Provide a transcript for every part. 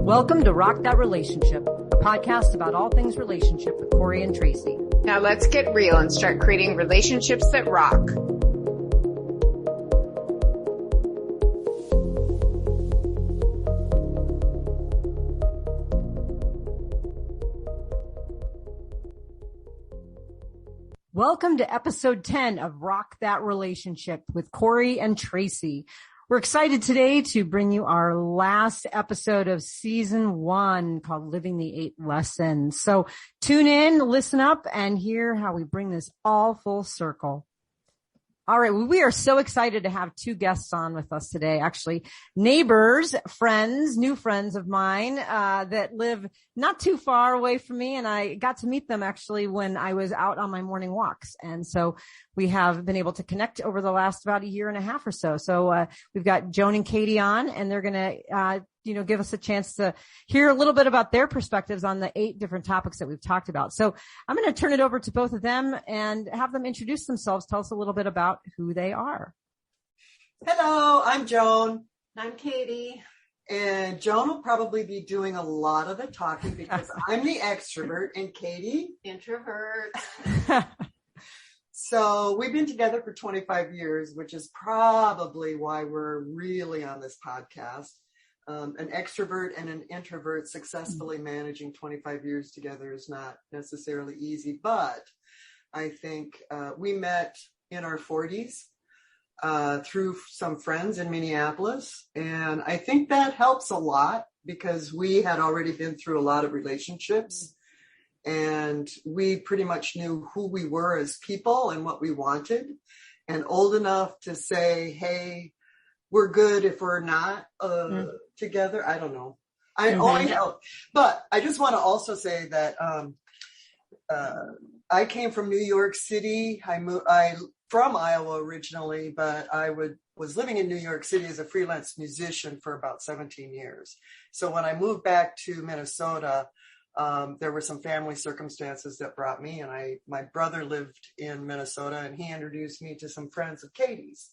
Welcome to Rock That Relationship, a podcast about all things relationship with Corey and Tracy. Now let's get real and start creating relationships that rock. Welcome to episode 10 of Rock That Relationship with Corey and Tracy. We're excited today to bring you our last episode of season 1 called Living the 8 Lessons. So tune in, listen up, and hear how we bring this all full circle. All right. Well, we are so excited to have 2 guests on with us today. Actually, neighbors, friends, new friends of mine, that live not too far away from me. And I got to meet them actually when I was out on my morning walks. And so we have been able to connect over the last about a year and a half or so. So, we've got Joan and Katie on, and they're going to, give us a chance to hear a little bit about their perspectives on the 8 different topics that we've talked about. So I'm going to turn it over to both of them and have them introduce themselves. Tell us a little bit about who they are. Hello, I'm Joan. I'm Katie. And Joan will probably be doing a lot of the talking because I'm the extrovert and Katie, introvert. So we've been together for 25 years, which is probably why we're really on this podcast. An extrovert and an introvert successfully managing 25 years together is not necessarily easy, but I think we met in our 40s through some friends in Minneapolis, and I think that helps a lot because we had already been through a lot of relationships, and we pretty much knew who we were as people and what we wanted, and old enough to say, hey, we're good if we're not together. I don't know. I only help. But I just want to also say that I came from New York City. I from Iowa originally, but I was living in New York City as a freelance musician for about 17 years. So when I moved back to Minnesota, there were some family circumstances that brought me, and my brother lived in Minnesota, and he introduced me to some friends of Katie's.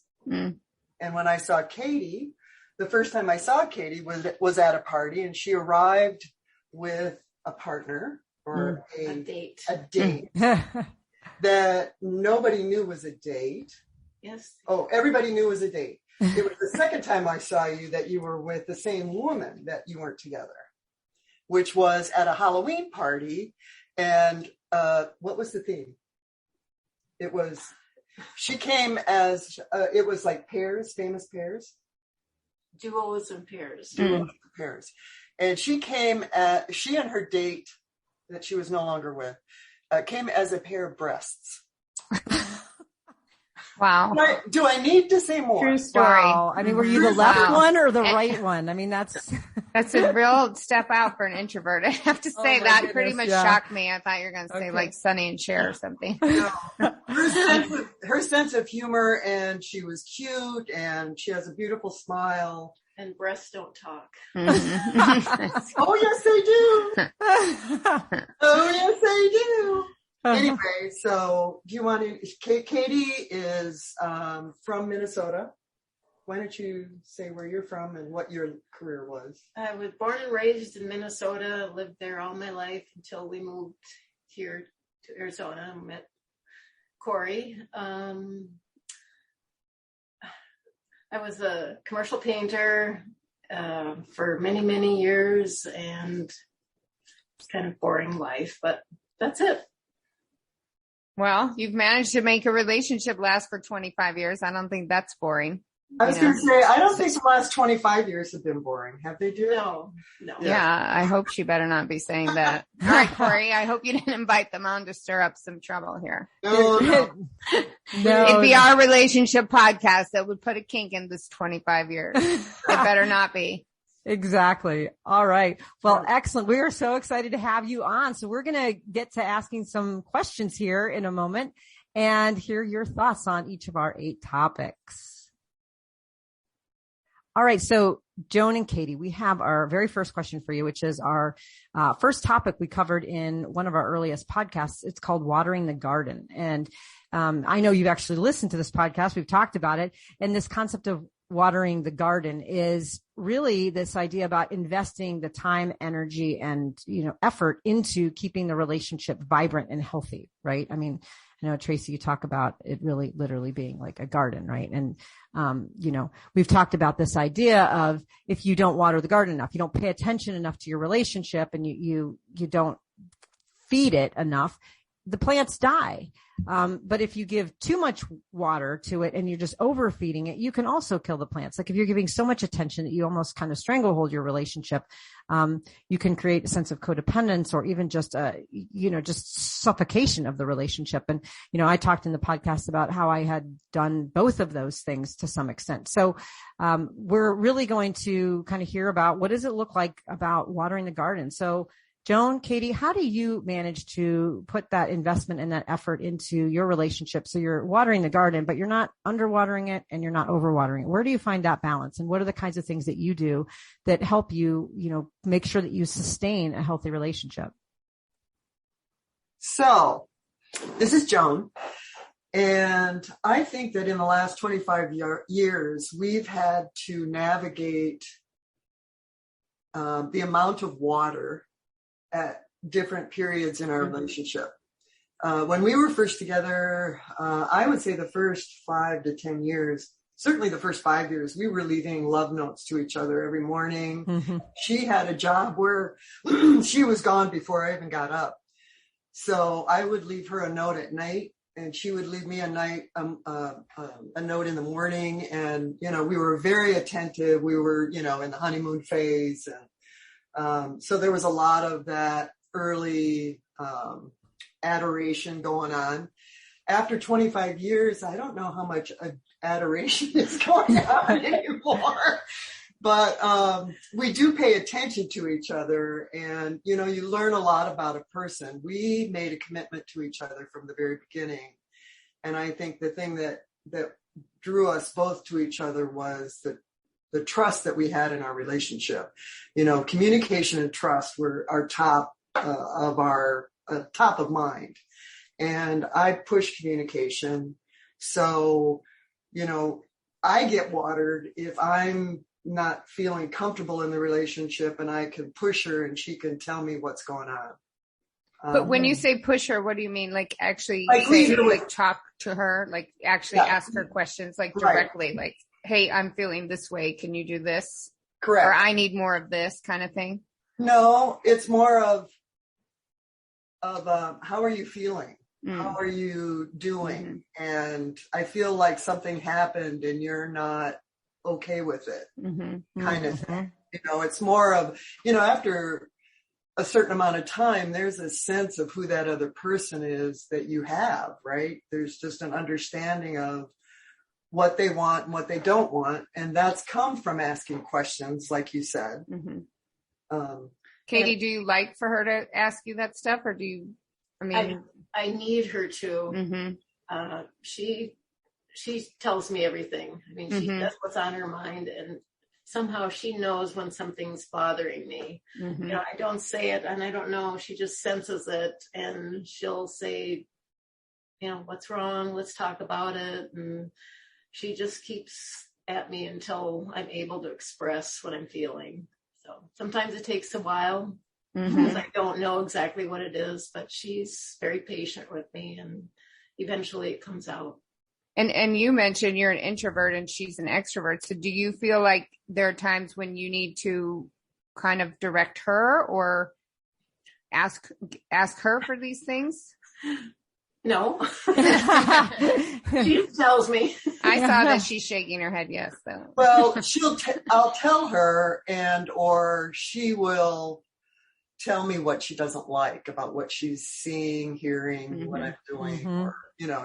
And when I saw Katie, the first time I saw Katie was at a party, and she arrived with a partner or a date that nobody knew was a date. Yes. Oh, everybody knew was a date. It was the second time I saw you that you were with the same woman that you weren't together, which was at a Halloween party. And what was the theme? She came as, it was like pairs, famous pairs. Duos and pairs. Pairs. And she and her date that she was no longer with, came as a pair of breasts. Wow. Do I need to say more? True story. Wow. I mean, were you the left one or the right one? I mean, that's a real step out for an introvert. I have to say that pretty much shocked me. I thought you were going to say like Sonny and Cher or something. Her sense of humor, and she was cute, and she has a beautiful smile. And breasts don't talk. Oh, yes, they do. Oh, yes, they do. Anyway, so do you want to, Katie is from Minnesota. Why don't you say where you're from and what your career was? I was born and raised in Minnesota, lived there all my life until we moved here to Arizona and met Corey. I was a commercial painter for many, many years, and it's kind of boring life, but that's it. Well, you've managed to make a relationship last for 25 years. I don't think that's boring. I was going to say, I don't think the last 25 years have been boring. Have they, dear? No. Yeah, I hope she better not be saying that. All right, Corey, I hope you didn't invite them on to stir up some trouble here. No. It'd be our relationship podcast that would put a kink in this 25 years. It better not be. Exactly. All right. Well, excellent. We are so excited to have you on. So we're going to get to asking some questions here in a moment and hear your thoughts on each of our 8 topics. All right. So Joan and Katie, we have our very first question for you, which is our first topic we covered in one of our earliest podcasts. It's called Watering the Garden. And I know you've actually listened to this podcast. We've talked about it. And this concept of watering the garden is really this idea about investing the time, energy, and, effort into keeping the relationship vibrant and healthy, right? I mean, I know, Tracy, you talk about it really literally being like a garden, right? And, we've talked about this idea of if you don't water the garden enough, you don't pay attention enough to your relationship, and you don't feed it enough, the plants die. But if you give too much water to it and you're just overfeeding it, you can also kill the plants. Like if you're giving so much attention that you almost kind of stranglehold your relationship, you can create a sense of codependence or even just suffocation of the relationship. And, I talked in the podcast about how I had done both of those things to some extent. So, we're really going to kind of hear about what does it look like about watering the garden. So, Joan, Katie, how do you manage to put that investment and that effort into your relationship? So you're watering the garden, but you're not underwatering it and you're not overwatering it. Where do you find that balance? And what are the kinds of things that you do that help you, make sure that you sustain a healthy relationship? So this is Joan. And I think that in the last 25 years, we've had to navigate the amount of water at different periods in our relationship. When we were first together, I would say the first 5 to 10 years, certainly the first 5 years, we were leaving love notes to each other every morning. Mm-hmm. She had a job where she was gone before I even got up. So I would leave her a note at night and she would leave me a note in the morning. And, we were very attentive. We were, in the honeymoon phase. And so there was a lot of that early adoration going on. After 25 years, I don't know how much adoration is going on anymore, but we do pay attention to each other. And, you learn a lot about a person. We made a commitment to each other from the very beginning. And I think the thing that drew us both to each other was the trust that we had in our relationship. Communication and trust were our top of mind. And I push communication. So, I get watered if I'm not feeling comfortable in the relationship and I can push her and she can tell me what's going on. But when you say push her, what do you mean? Like actually talk to her, like actually ask her questions, like directly, right. Like, hey, I'm feeling this way. Can you do this? Correct. Or I need more of this kind of thing? No, it's more of how are you feeling? How are you doing? Mm-hmm. And I feel like something happened and you're not okay with it, kind of thing. It's more of, after a certain amount of time, there's a sense of who that other person is that you have, right? There's just an understanding of what they want and what they don't want. And that's come from asking questions, like you said. Mm-hmm. Katie, do you like for her to ask you that stuff or do you, I need her to. Mm-hmm. She tells me everything. She does what's on her mind and somehow she knows when something's bothering me. Mm-hmm. I don't say it and I don't know. She just senses it and she'll say, what's wrong? Let's talk about it. And she just keeps at me until I'm able to express what I'm feeling. So sometimes it takes a while because I don't know exactly what it is, but she's very patient with me and eventually it comes out. And you mentioned you're an introvert and she's an extrovert. So do you feel like there are times when you need to kind of direct her or ask her for these things? No. She tells me. I saw that she's shaking her head yes. So. Well, I'll tell her or she will tell me what she doesn't like about what she's seeing, hearing, what I'm doing. Or,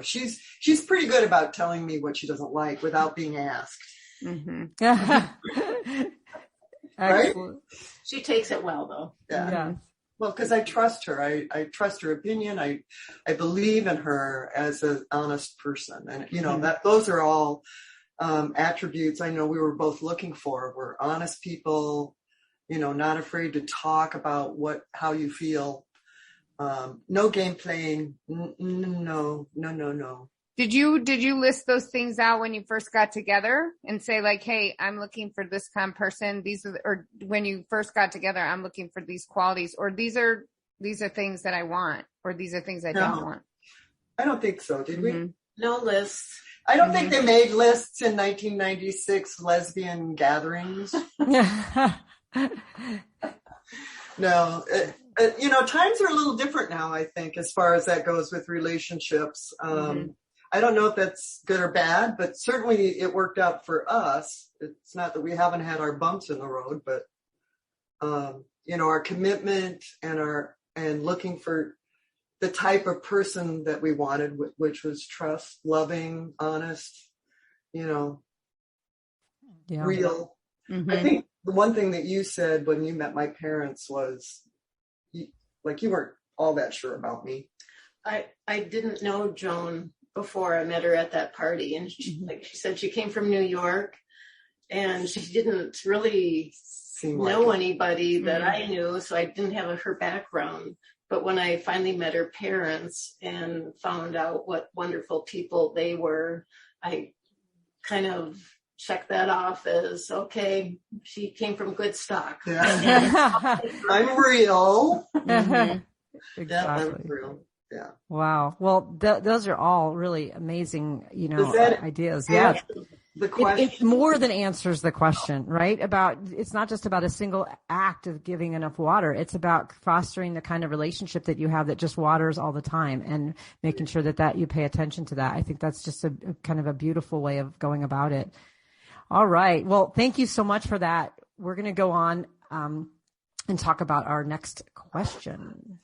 she's pretty good about telling me what she doesn't like without being asked. Right? She takes it well, though. Yeah. Well, because I trust her. I trust her opinion. I believe in her as an honest person. And, that those are all attributes I know we were both looking for. We're honest people, not afraid to talk about how you feel. No game playing. No. Did you list those things out when you first got together and say like, hey, I'm looking for this kind of person. Or when you first got together, I'm looking for these qualities, or these are things that I want, or these are things I don't want. I don't think so. Did we? No lists. I don't think they made lists in 1996 lesbian gatherings. No, times are a little different now, I think, as far as that goes with relationships. I don't know if that's good or bad, but certainly it worked out for us. It's not that we haven't had our bumps in the road, but, our commitment and looking for the type of person that we wanted, which was trust, loving, honest, real. I think the one thing that you said when you met my parents was you weren't all that sure about me. I didn't know Joan before I met her at that party. And she said she came from New York and she didn't really know anybody that I knew. So I didn't have her background. But when I finally met her parents and found out what wonderful people they were, I kind of checked that off as, okay, she came from good stock. Yeah. I'm real. Exactly. Yeah, I'm real. Yeah. Wow. Well, those are all really amazing, ideas. Yeah. The question. It more than answers the question, right? It's not just about a single act of giving enough water. It's about fostering the kind of relationship that you have that just waters all the time and making sure that you pay attention to that. I think that's just a kind of a beautiful way of going about it. All right. Well, thank you so much for that. We're going to go on and talk about our next question.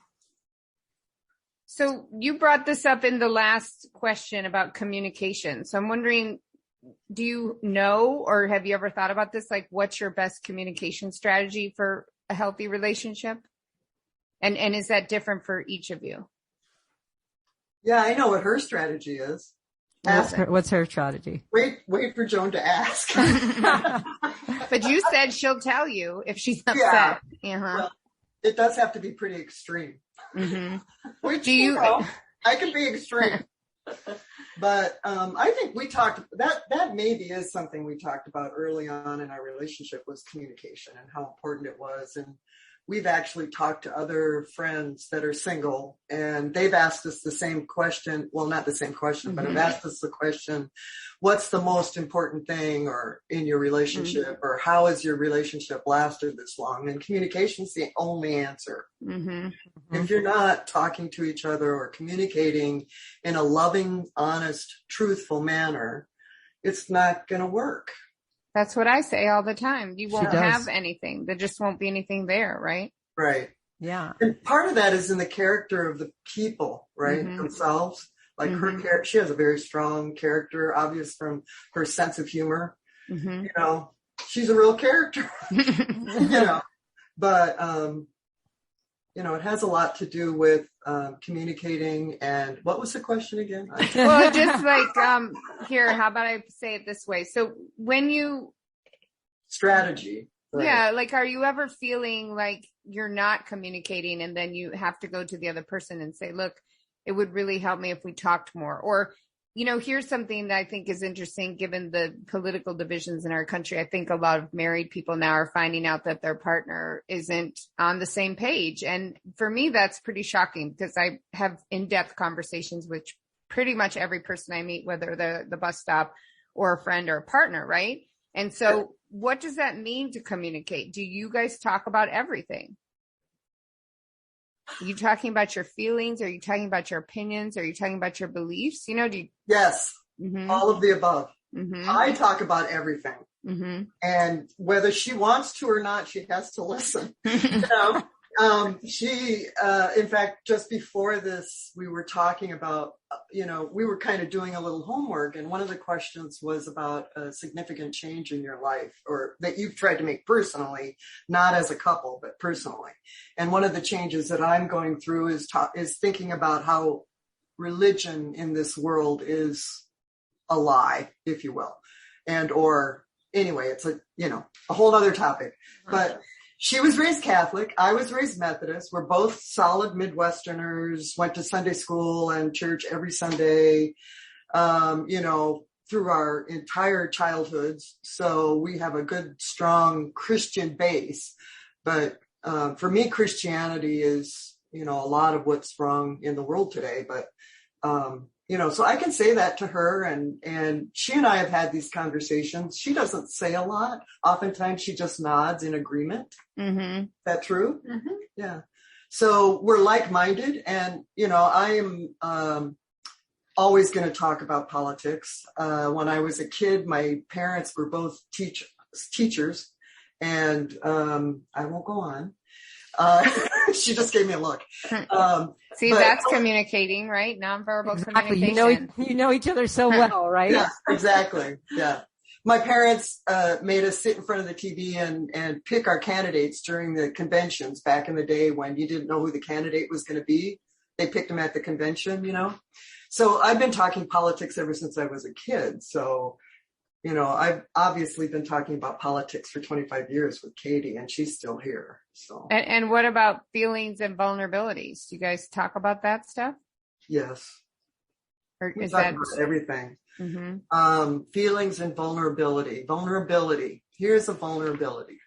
So you brought this up in the last question about communication. So I'm wondering, do you know, or have you ever thought about this? Like, what's your best communication strategy for a healthy relationship? And is that different for each of you? Yeah, I know what her strategy is. What's her strategy? Wait for Joan to ask. But you said she'll tell you if she's upset. Yeah. Well, it does have to be pretty extreme. Which, I can be extreme. But I think we talked that maybe is something we talked about early on in our relationship, was communication and how important it was. And we've actually talked to other friends that are single, and they've asked us the same question. Well, not the same question, but have asked us the question, what's the most important thing or in your relationship, or how has your relationship lasted this long? And communication's the only answer. If you're not talking to each other or communicating in a loving, honest, truthful manner, it's not going to work. That's what I say all the time. You won't have anything. There just won't be anything there, right? Right. Yeah. And part of that is in the character of the people, right? Themselves. Like her character, she has a very strong character, obvious from her sense of humor. She's a real character, but, it has a lot to do with communicating. And what was the question again? Well, just like here, how about I say it this way? So when you strategy, right. Yeah, like, are you ever feeling like you're not communicating and then you have to go to the other person and say, look, it would really help me if we talked more? Or, here's something that I think is interesting, given the political divisions in our country. I think a lot of married people now are finding out that their partner isn't on the same page. And for me, that's pretty shocking, because I have in-depth conversations with pretty much every person I meet, whether the bus stop or a friend or a partner, right? And so what does that mean to communicate? Do you guys talk about everything? Are you talking about your feelings? Are you talking about your opinions? Are you talking about your beliefs? Yes, all of the above. I talk about everything. And whether she wants to or not, she has to listen. She, in fact, just before this, we were talking about, we were kind of doing a little homework. And one of the questions was about a significant change in your life, or that you've tried to make personally, not as a couple, but personally. And one of the changes that I'm going through is thinking about how religion in this world is a lie, if you will. Anyway, it's a whole other topic, but she was raised Catholic. I was raised Methodist. We're both solid Midwesterners, went to Sunday school and church every Sunday. through our entire childhoods. So we have a good, strong Christian base. But for me, Christianity is, a lot of what's wrong in the world today. But, so I can say that to her, and she and I have had these conversations. She doesn't say a lot. Oftentimes she just nods in agreement. Mm-hmm. Is that true? Mm-hmm. Yeah. So we're like-minded, and, I am always going to talk about politics. When I was a kid, my parents were both teachers, and I won't go on. She just gave me a look. That's communicating, right? Nonverbal exactly. communication. You know each other so well, right? Yeah, exactly. Yeah. My parents made us sit in front of the TV and pick our candidates during the conventions back in the day when you didn't know who the candidate was going to be. They picked them at the convention, So I've been talking politics ever since I was a kid. So, I've obviously been talking about politics for 25 years with Katie, and she's still here. So. And what about feelings and vulnerabilities? Do you guys talk about that stuff? Yes. Or we is talk that about everything? Mm-hmm. Feelings and vulnerability. Vulnerability. Here's a vulnerability.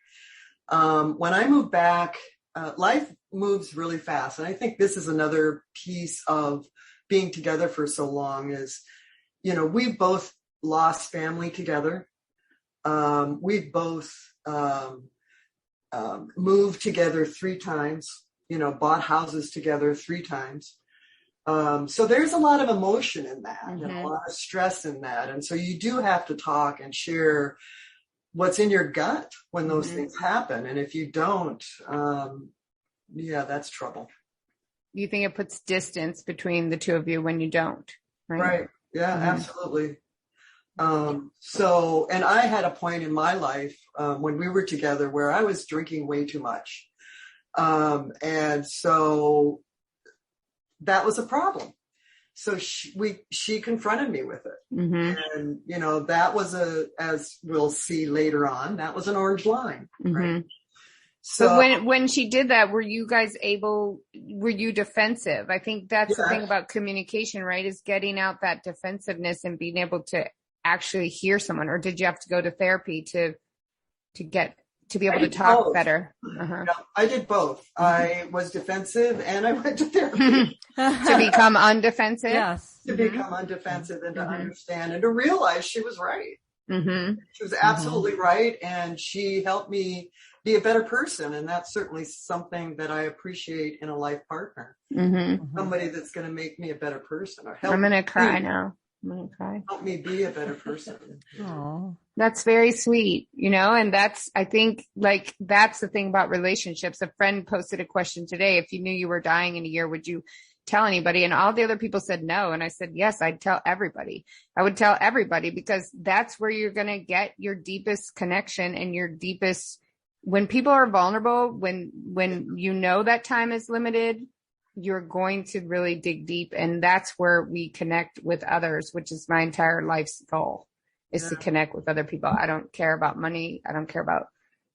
When I moved back, life moves really fast. And I think this is another piece of being together for so long is, we've both lost family together. We've both moved together 3 times, bought houses together 3 times. So there's a lot of emotion in that and a lot of stress in that. And so you do have to talk and share what's in your gut when those things happen. And if you don't, that's trouble. You think it puts distance between the two of you when you don't, right? Right. Yeah, absolutely. And I had a point in my life when we were together where I was drinking way too much. And so that was a problem. So she confronted me with it. And, that was as we'll see later on, that was an orange line. Right. So when she did that, were you defensive? I think that's the thing about communication, right? Is getting out that defensiveness and being able to actually hear someone, or did you have to go to therapy to be able to talk both. Better? I did both. I was defensive and I went to therapy. To become undefensive? Yes. To become undefensive and to understand and to realize she was right. She was absolutely right. And she helped me be a better person. And that's certainly something that I appreciate in a life partner. Somebody that's going to make me a better person. Or help I'm going to cry now. I'm going to cry. Help me be a better person. Aww. That's very sweet, and I think that's the thing about relationships. A friend posted a question today. If you knew you were dying in a year, would you tell anybody? And all the other people said no. And I said, yes, I'd tell everybody. I would tell everybody, because that's where you're going to get your deepest connection and your deepest, when people are vulnerable, when that time is limited, you're going to really dig deep. And that's where we connect with others, which is my entire life's goal, is to connect with other people. I don't care about money. I don't care about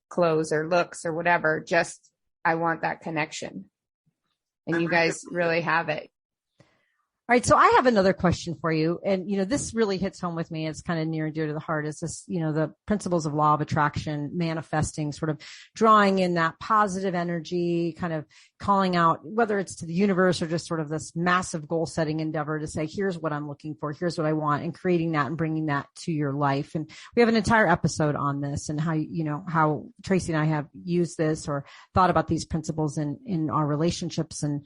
clothes or looks or whatever. Just, I want that connection. And you guys really have it. All right. So I have another question for you. And, this really hits home with me. It's kind of near and dear to the heart. Is this, the principles of law of attraction, manifesting, sort of drawing in that positive energy, kind of calling out, whether it's to the universe or just sort of this massive goal setting endeavor to say, here's what I'm looking for. Here's what I want, and creating that and bringing that to your life. And we have an entire episode on this and how Tracy and I have used this or thought about these principles in our relationships and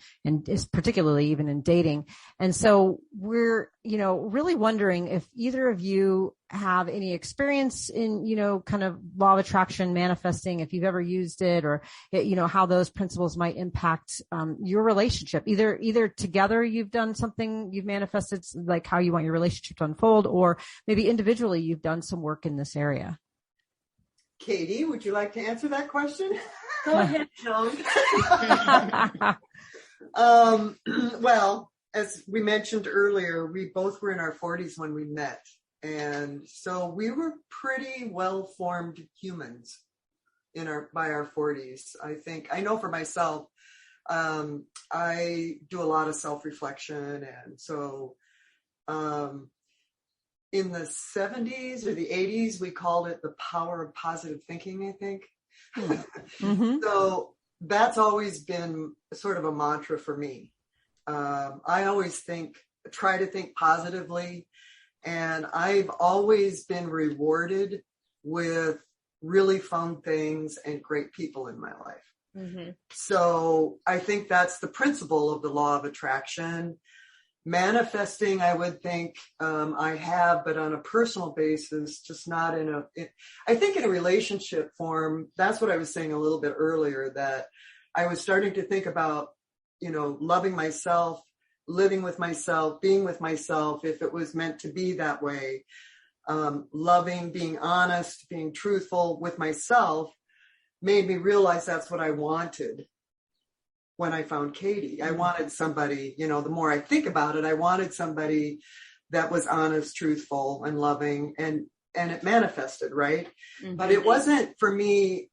is particularly even in dating. And so we're, really wondering if either of you have any experience in, kind of law of attraction, manifesting, if you've ever used it, or, how those principles might impact your relationship. Either together you've done something, you've manifested, like how you want your relationship to unfold, or maybe individually you've done some work in this area. Katie, would you like to answer that question? Go ahead, Joan. Well, as we mentioned earlier, we both were in our 40s when we met. And so we were pretty well-formed humans by our 40s. I know for myself, I do a lot of self-reflection. And so in the 70s or the 80s, we called it the power of positive thinking, I think. Mm-hmm. So that's always been sort of a mantra for me. I always try to think positively, and I've always been rewarded with really fun things and great people in my life. Mm-hmm. So I think that's the principle of the law of attraction. Manifesting, I would think I have, but on a personal basis, just not I think in a relationship form. That's what I was saying a little bit earlier, that I was starting to think about, loving myself, living with myself, being with myself, if it was meant to be that way, loving, being honest, being truthful with myself, made me realize that's what I wanted. When I found Katie, I wanted somebody, the more I think about it, I wanted somebody that was honest, truthful, and loving, and it manifested, right? Mm-hmm. But it wasn't for me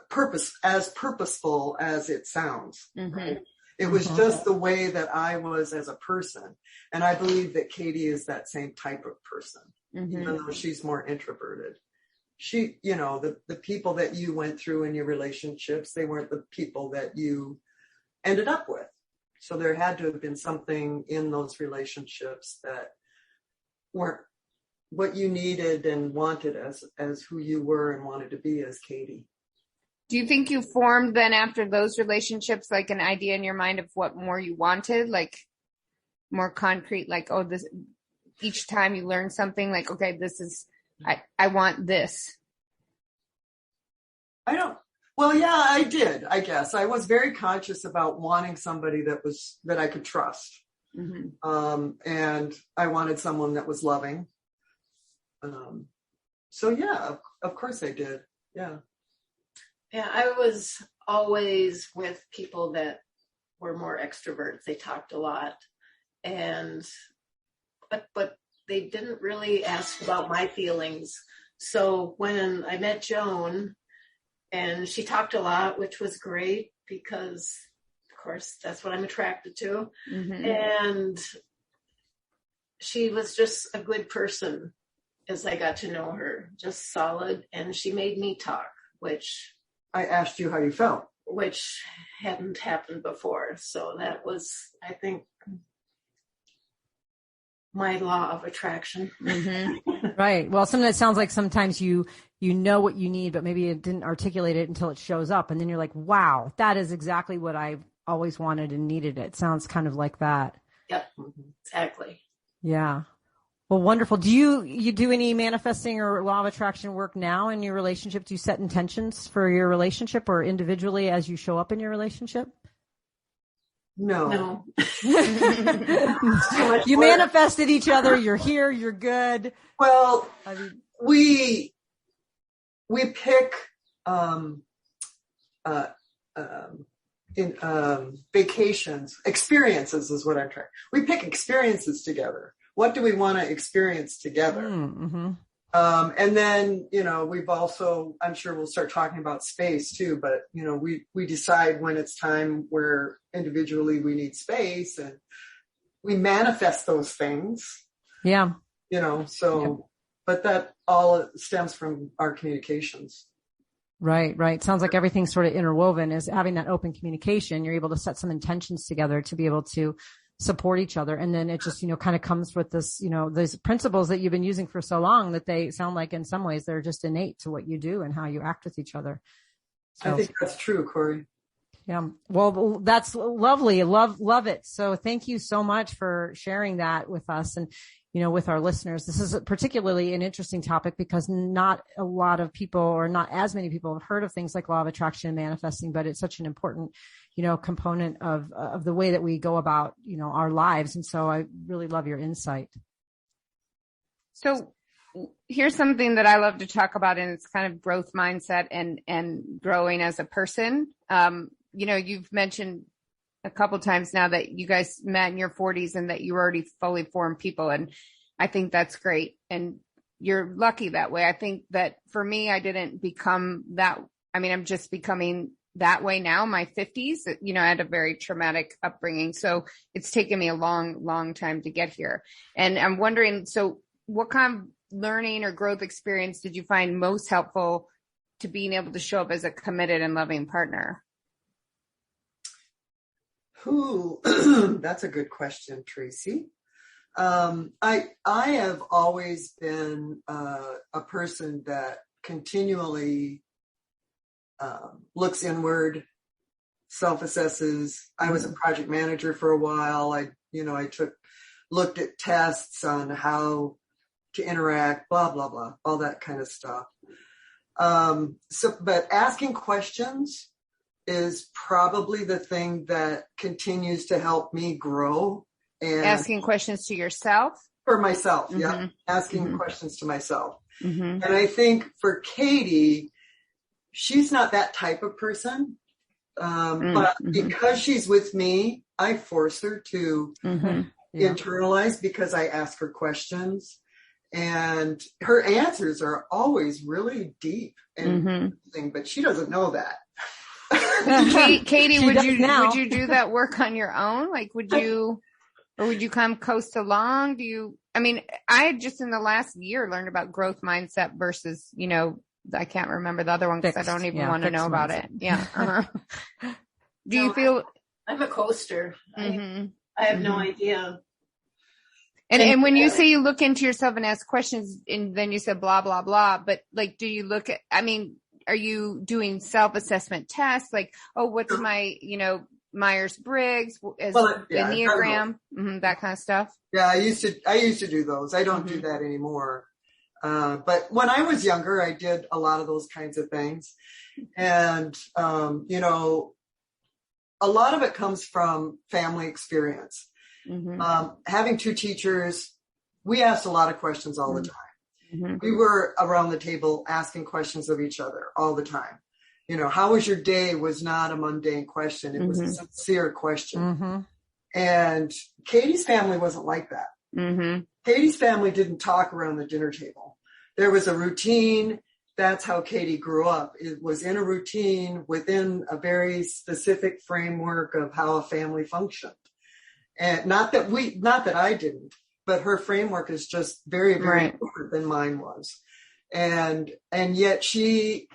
purposeful as it sounds. Mm-hmm. Right? It was just the way that I was as a person. And I believe that Katie is that same type of person, even though she's more introverted. She, the people that you went through in your relationships, they weren't the people that you ended up with. So there had to have been something in those relationships that weren't what you needed and wanted as who you were and wanted to be as Katie. Do you think you formed then after those relationships, like an idea in your mind of what more you wanted, like more concrete, like, oh, this, each time you learn something, like, okay, this is, I want this. Well, yeah, I did, I guess. I was very conscious about wanting somebody that I could trust. Mm-hmm. And I wanted someone that was loving. So yeah, of course I did. Yeah. Yeah, I was always with people that were more extroverts. They talked a lot, but they didn't really ask about my feelings. So when I met Joan, and she talked a lot, which was great because, of course, that's what I'm attracted to. Mm-hmm. And she was just a good person as I got to know her, just solid. And she made me talk, which I asked you how you felt, which hadn't happened before. So that was, I think, my law of attraction. Mm-hmm. Right. Well, sometimes it sounds like sometimes you know what you need, but maybe it didn't articulate it until it shows up. And then you're like, wow, that is exactly what I always wanted and needed. It sounds kind of like that. Yep, exactly. Yeah. Well, wonderful. Do you do any manifesting or law of attraction work now in your relationship? Do you set intentions for your relationship or individually as you show up in your relationship? No. You manifested each other. You're here. You're good. Well, we pick vacations, experiences is what I'm trying. We pick experiences together. What do we want to experience together? Mm-hmm. And then, we've also, I'm sure we'll start talking about space too, but, we decide when it's time where individually we need space and we manifest those things. Yeah. But that all stems from our communications. Right. Sounds like everything's sort of interwoven. Is having that open communication. You're able to set some intentions together to be able to support each other. And then it just, kind of comes with this, those principles that you've been using for so long that they sound like in some ways they're just innate to what you do and how you act with each other. So, I think that's true, Corey. Yeah. Well, that's lovely. Love it. So thank you so much for sharing that with us and, with our listeners. This is particularly an interesting topic because not a lot of people or not as many people have heard of things like law of attraction and manifesting, but it's such an important, component of the way that we go about, our lives. And so I really love your insight. So here's something that I love to talk about, and it's kind of growth mindset and growing as a person. You've mentioned a couple times now that you guys met in your 40s and that you were already fully formed people. And I think that's great. And you're lucky that way. I think that for me, I didn't become that. I mean, I'm just becoming that way now, my 50s. I had a very traumatic upbringing. So it's taken me a long, long time to get here. And I'm wondering, so, what kind of learning or growth experience did you find most helpful to being able to show up as a committed and loving partner? That's a good question, Tracy. I have always been a person that continually looks inward, self-assesses. I was a project manager for a while. I looked at tests on how to interact, blah, blah, blah, all that kind of stuff. But asking questions is probably the thing that continues to help me grow. And asking questions to yourself? For myself, yeah. Asking questions to myself. And I think for Katie, she's not that type of person. But because she's with me, I force her to internalize because I ask her questions. And her answers are always really deep and interesting, but she doesn't know that. Katie, would you do that work on your own? Like, would you come coast along? I just in the last year learned about growth mindset versus, I can't remember the other one because I don't even want to know about it. Yeah. Do you feel? I'm a coaster. I have no idea. And when you say you look into yourself and ask questions and then you said blah, blah, blah, but like, do you look at, are you doing self-assessment tests? Like, what's my, Myers-Briggs, Enneagram, that kind of stuff? Yeah, I used to do those. I don't do that anymore. But when I was younger, I did a lot of those kinds of things. And, a lot of it comes from family experience. Having two teachers, we asked a lot of questions all the time. We were around the table asking questions of each other all the time. How was your day was not a mundane question. It was a sincere question. And Katie's family wasn't like that. Katie's family didn't talk around the dinner table. There was a routine. That's how Katie grew up. It was in a routine within a very specific framework of how a family functioned. And not that I didn't, but her framework is just very, very different than mine was. And yet she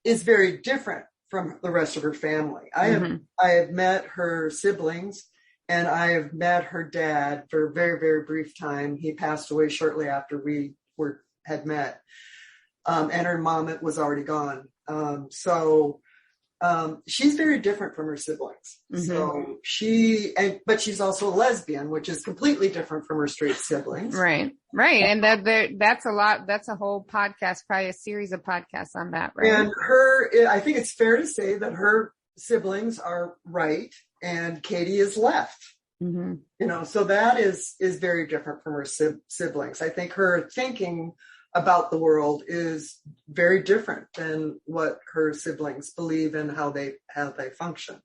is very different from the rest of her family. I have met her siblings and I have met her dad for a very, very brief time. He passed away shortly after we had met. And her mom was already gone. She's very different from her siblings. So but she's also a lesbian, which is completely different from her straight siblings. Right. And that's a whole podcast, probably a series of podcasts on that, right? And I think it's fair to say that her siblings are right and Katie is left. So that is very different from her siblings. I think her thinking about the world is very different than what her siblings believe and how they function.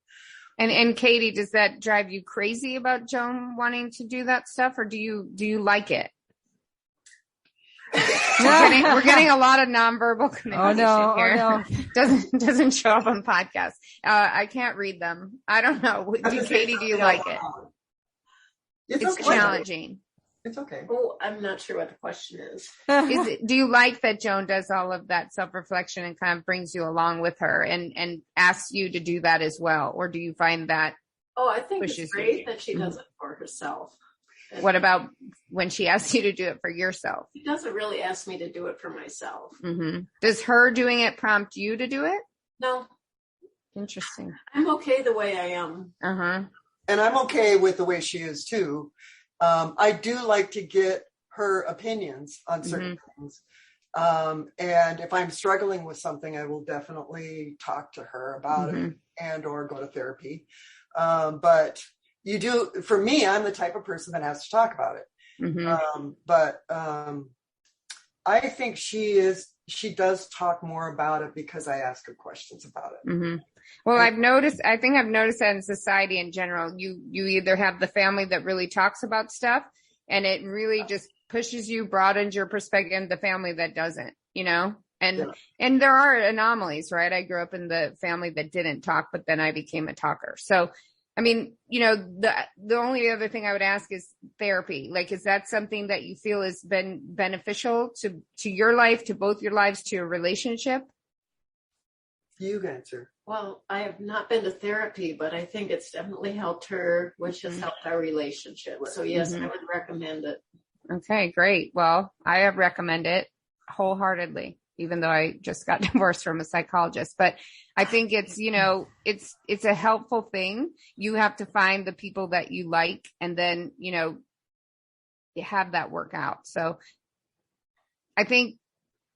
And Katie, does that drive you crazy about Joan wanting to do that stuff, or do you like it? We're getting a lot of nonverbal communication here. Oh, no. Doesn't show up on podcasts. I can't read them. I don't know. Katie, do you like it? It's challenging. It's okay. Oh, I'm not sure what the question is. Do you like that Joan does all of that self-reflection and kind of brings you along with her and asks you to do that as well? Or do you find that? Oh, I think it's great that she does it for herself. What about when she asks you to do it for yourself? She doesn't really ask me to do it for myself. Does her doing it prompt you to do it? No. Interesting. I'm okay the way I am. And I'm okay with the way she is too. I do like to get her opinions on certain things. And if I'm struggling with something, I will definitely talk to her about it and or go to therapy. But for me, I'm the type of person that has to talk about it. But I think she does talk more about it because I ask her questions about it. Well, I think I've noticed that in society in general, you either have the family that really talks about stuff and it really just pushes you, broadens your perspective, and the family that doesn't, and there are anomalies, right? I grew up in the family that didn't talk, but then I became a talker. So, I mean, the only other thing I would ask is therapy. Like, is that something that you feel has been beneficial to your life, to both your lives, to your relationship? You answer. Well, I have not been to therapy, but I think it's definitely helped her, which has helped our relationship. So yes, I would recommend it. Okay, great. Well, I recommend it wholeheartedly, even though I just got divorced from a psychologist. But I think it's, it's a helpful thing. You have to find the people that you like, and then, you have that work out. So I think,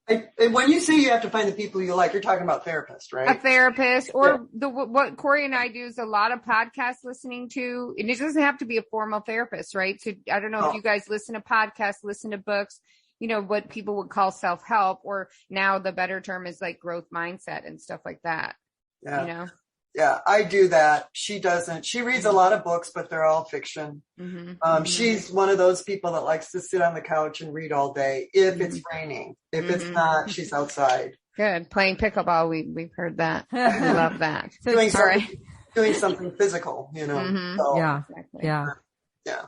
when you say you have to find the people you like, you're talking about therapists, right? A therapist, or what Corey and I do is a lot of podcast listening to, and it doesn't have to be a formal therapist, right? So I don't know if you guys listen to podcasts, listen to books, what people would call self-help, or now the better term is like growth mindset and stuff like that. Yeah. Yeah, I do that. She doesn't. She reads a lot of books, but they're all fiction. She's one of those people that likes to sit on the couch and read all day if it's raining. If it's not, she's outside. Good. Playing pickleball. We've heard that. We love that. Doing something physical, So, yeah. Exactly. Yeah. Yeah.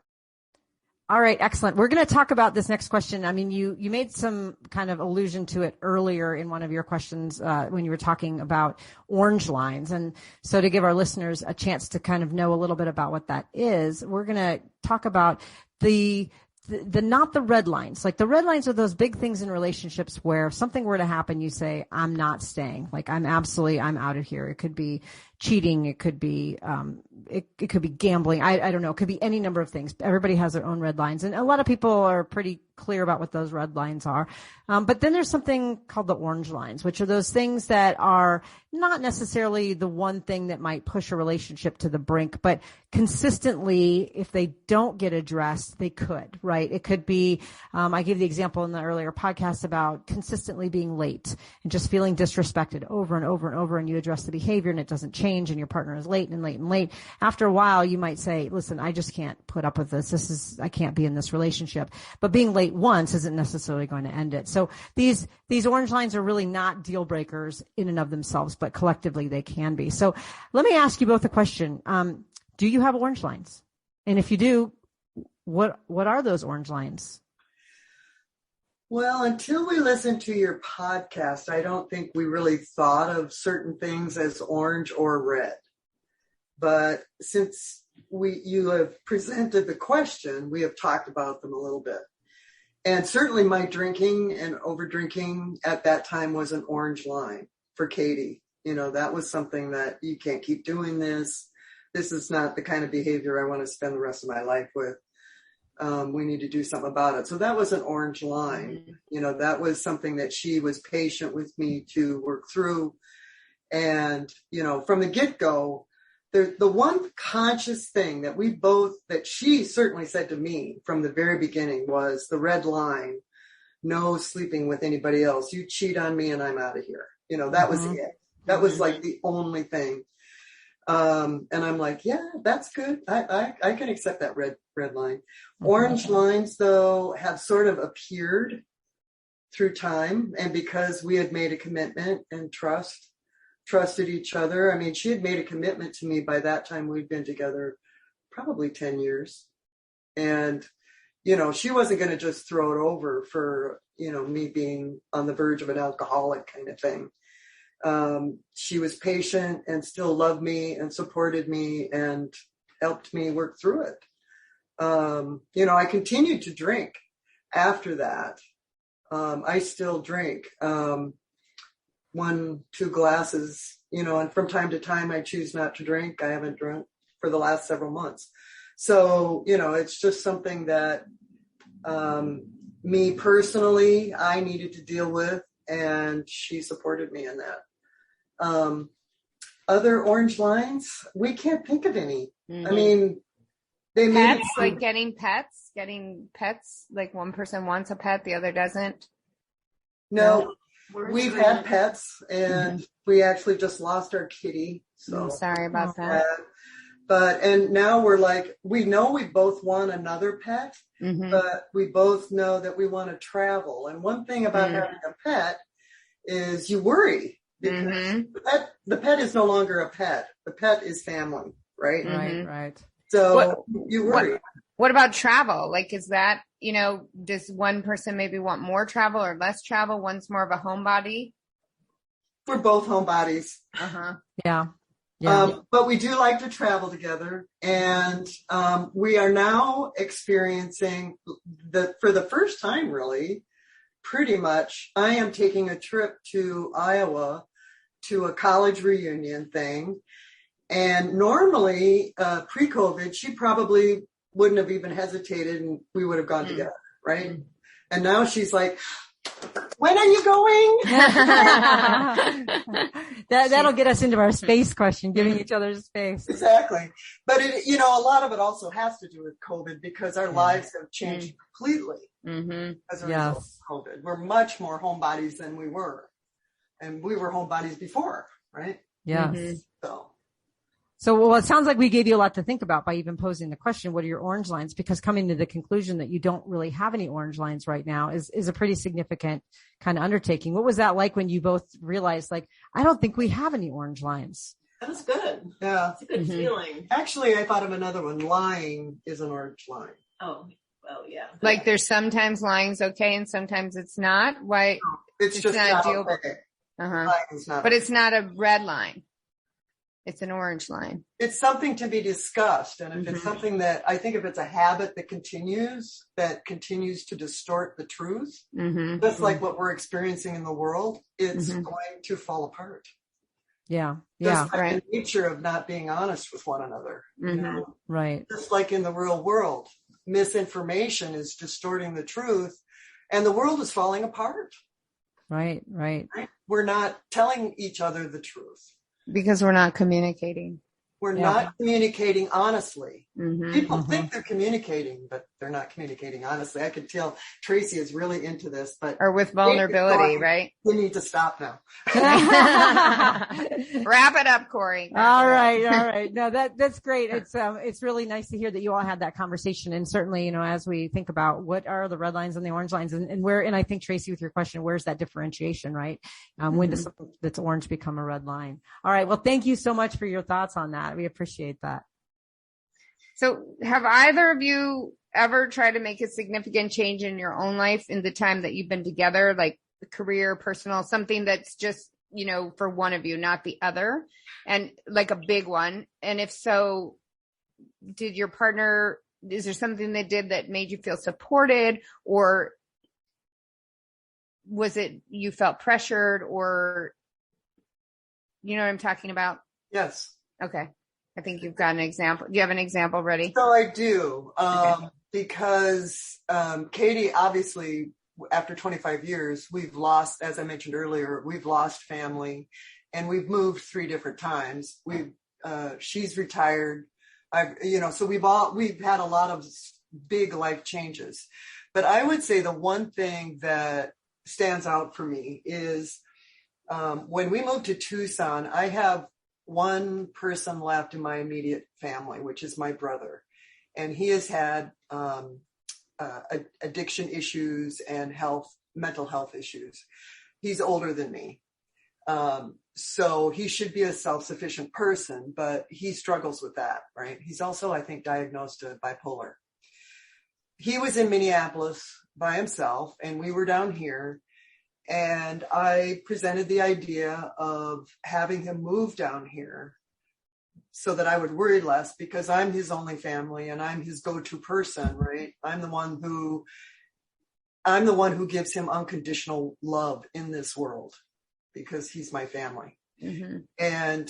All right. Excellent. We're going to talk about this next question. I mean, you made some kind of allusion to it earlier in one of your questions, when you were talking about orange lines. And so to give our listeners a chance to kind of know a little bit about what that is, we're going to talk about the not the red lines. Like the red lines are those big things in relationships where if something were to happen, you say, I'm not staying. Like I'm out of here. It could be cheating. It could be, it could be gambling. I don't know. It could be any number of things. Everybody has their own red lines. And a lot of people are pretty clear about what those red lines are. But then there's something called the orange lines, which are those things that are not necessarily the one thing that might push a relationship to the brink, but consistently, if they don't get addressed, they could, right? It could be, I gave the example in the earlier podcast about consistently being late and just feeling disrespected over and over and over, and you address the behavior and it doesn't change and your partner is late and late and late. After a while, you might say, listen, I just can't put up with this. I can't be in this relationship. But being late once isn't necessarily going to end it. So these orange lines are really not deal breakers in and of themselves, but collectively they can be. So let me ask you both a question. Do you have orange lines? And if you do, what are those orange lines? Well, until we listened to your podcast, I don't think we really thought of certain things as orange or red. But since you have presented the question, we have talked about them a little bit. And certainly my drinking and over drinking at that time was an orange line for Katie. That was something that you can't keep doing this. This is not the kind of behavior I want to spend the rest of my life with. We need to do something about it. So that was an orange line. That was something that she was patient with me to work through. And, from the get-go, the one conscious thing that she certainly said to me from the very beginning was the red line, no sleeping with anybody else. You cheat on me and I'm out of here. That was it. That was like the only thing. And I'm like, yeah, that's good. I can accept that red line. Orange lines, though, have sort of appeared through time. And because we had made a commitment and trusted each other. I mean, she had made a commitment to me by that time. We'd been together probably 10 years. And, she wasn't going to just throw it over for, me being on the verge of an alcoholic kind of thing. She was patient and still loved me and supported me and helped me work through it. I continued to drink after that. I still drink, 1-2 glasses, and from time to time I choose not to drink. I haven't drunk for the last several months. So, it's just something that, me personally, I needed to deal with, and she supported me in that. Other orange lines, we can't think of any. I mean, they pets, like getting pets, like one person wants a pet, the other doesn't. No, we've had pets, and we actually just lost our kitty. So I'm sorry about that. And now we're like, we know we both want another pet, but we both know that we want to travel. And one thing about having a pet is you worry because the pet is no longer a pet. The pet is family, right? Right. So you worry. What about travel? Like, is that, does one person maybe want more travel or less travel? One's more of a homebody? We're both homebodies. Yeah. But we do like to travel together, and we are now experiencing for the first time, really, pretty much, I am taking a trip to Iowa to a college reunion thing. And normally, pre-COVID, she probably wouldn't have even hesitated and we would have gone together, right? And now she's like, when are you going? That'll get us into our space question, giving each other space. Exactly. But a lot of it also has to do with COVID because our lives have changed completely as a result of COVID. We're much more homebodies than we were. And we were homebodies before, right? Yes. So, it sounds like we gave you a lot to think about by even posing the question, what are your orange lines? Because coming to the conclusion that you don't really have any orange lines right now is a pretty significant kind of undertaking. What was that like when you both realized, like, I don't think we have any orange lines? That was good. Yeah. It's a good feeling. Actually, I thought of another one. Lying is an orange line. Oh, well, yeah. Like there's sometimes lying's okay and sometimes it's not. Why? It's just not a deal. okay. But it's not a red line. It's an orange line. It's something to be discussed. And if it's something that I think if it's a habit that continues to distort the truth, just like what we're experiencing in the world, it's going to fall apart. Yeah. Just like the nature of not being honest with one another. Right. Just like in the real world, misinformation is distorting the truth and the world is falling apart. Right. We're not telling each other the truth. Because we're not communicating. We're not communicating honestly. People think they're communicating, but they're not communicating honestly. I could tell Tracy is really into this, but or with vulnerability, right? We need to stop now. Wrap it up, Corey. All right. No, that's great. It's really nice to hear that you all had that conversation. And certainly, as we think about what are the red lines and the orange lines and where, and I think Tracy, with your question, where's that differentiation, right? When does something that's orange become a red line? All right. Well, thank you so much for your thoughts on that. We appreciate that. So have either of you ever tried to make a significant change in your own life in the time that you've been together, like career, personal, something that's just, for one of you, not the other, and like a big one? And if so, is there something they did that made you feel supported, or was it you felt pressured, or you know what I'm talking about? Yes. Okay. I think you've got an example. Do you have an example ready? So I do, because Katie, obviously, after 25 years, we've lost, as I mentioned earlier, we've lost family, and we've moved 3 different times. She's retired. So we've had a lot of big life changes. But I would say the one thing that stands out for me is when we moved to Tucson, I have one person left in my immediate family, which is my brother. And he has had addiction issues and mental health issues. He's older than me. So he should be a self-sufficient person, but he struggles with that, right? He's also, I think, diagnosed as bipolar. He was in Minneapolis by himself, and we were down here. And I presented the idea of having him move down here so that I would worry less, because I'm his only family and I'm his go-to person, right? I'm the one who gives him unconditional love in this world because he's my family. And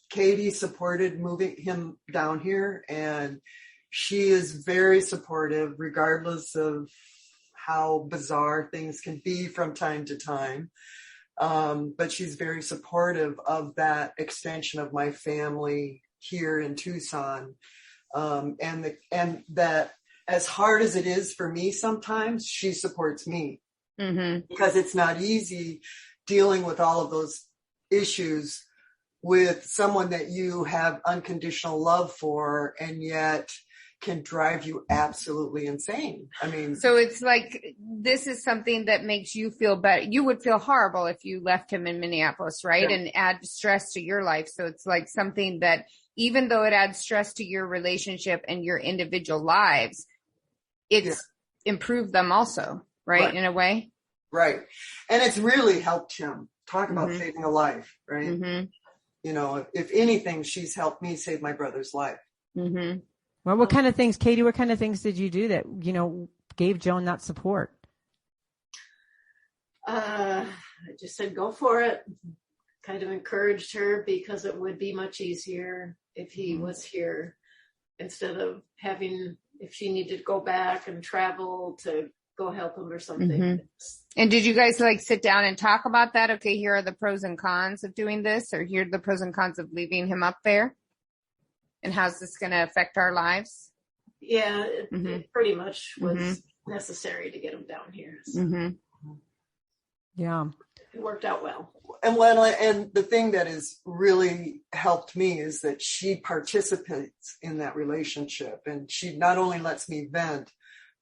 Katie supported moving him down here, and she is very supportive regardless of how bizarre things can be from time to time. But she's very supportive of that extension of my family here in Tucson. And that as hard as it is for me sometimes, she supports me because it's not easy dealing with all of those issues with someone that you have unconditional love for, and yet can drive you absolutely insane. I mean, so it's like, this is something that makes you feel better. You would feel horrible if you left him in Minneapolis, right? Yeah. And add stress to your life. So it's like something that, even though it adds stress to your relationship and your individual lives, it's improved them also, right? In a way. Right. And it's really helped him. Talk about saving a life, right? Mm-hmm. You know, if anything, she's helped me save my brother's life. Mm-hmm. Well, what kind of things, Katie, what kind of things did you do that, you know, gave Joan that support? I just said, go for it. Kind of encouraged her, because it would be much easier if he was here, instead of having, if she needed to go back and travel to go help him or something. Mm-hmm. And did you guys like sit down and talk about that? Okay, here are the pros and cons of doing this, or here are the pros and cons of leaving him up there, and how's this going to affect our lives? Yeah, it pretty much was necessary to get him down here. So. Mm-hmm. Yeah. It worked out well. And the thing that has really helped me is that she participates in that relationship, and she not only lets me vent,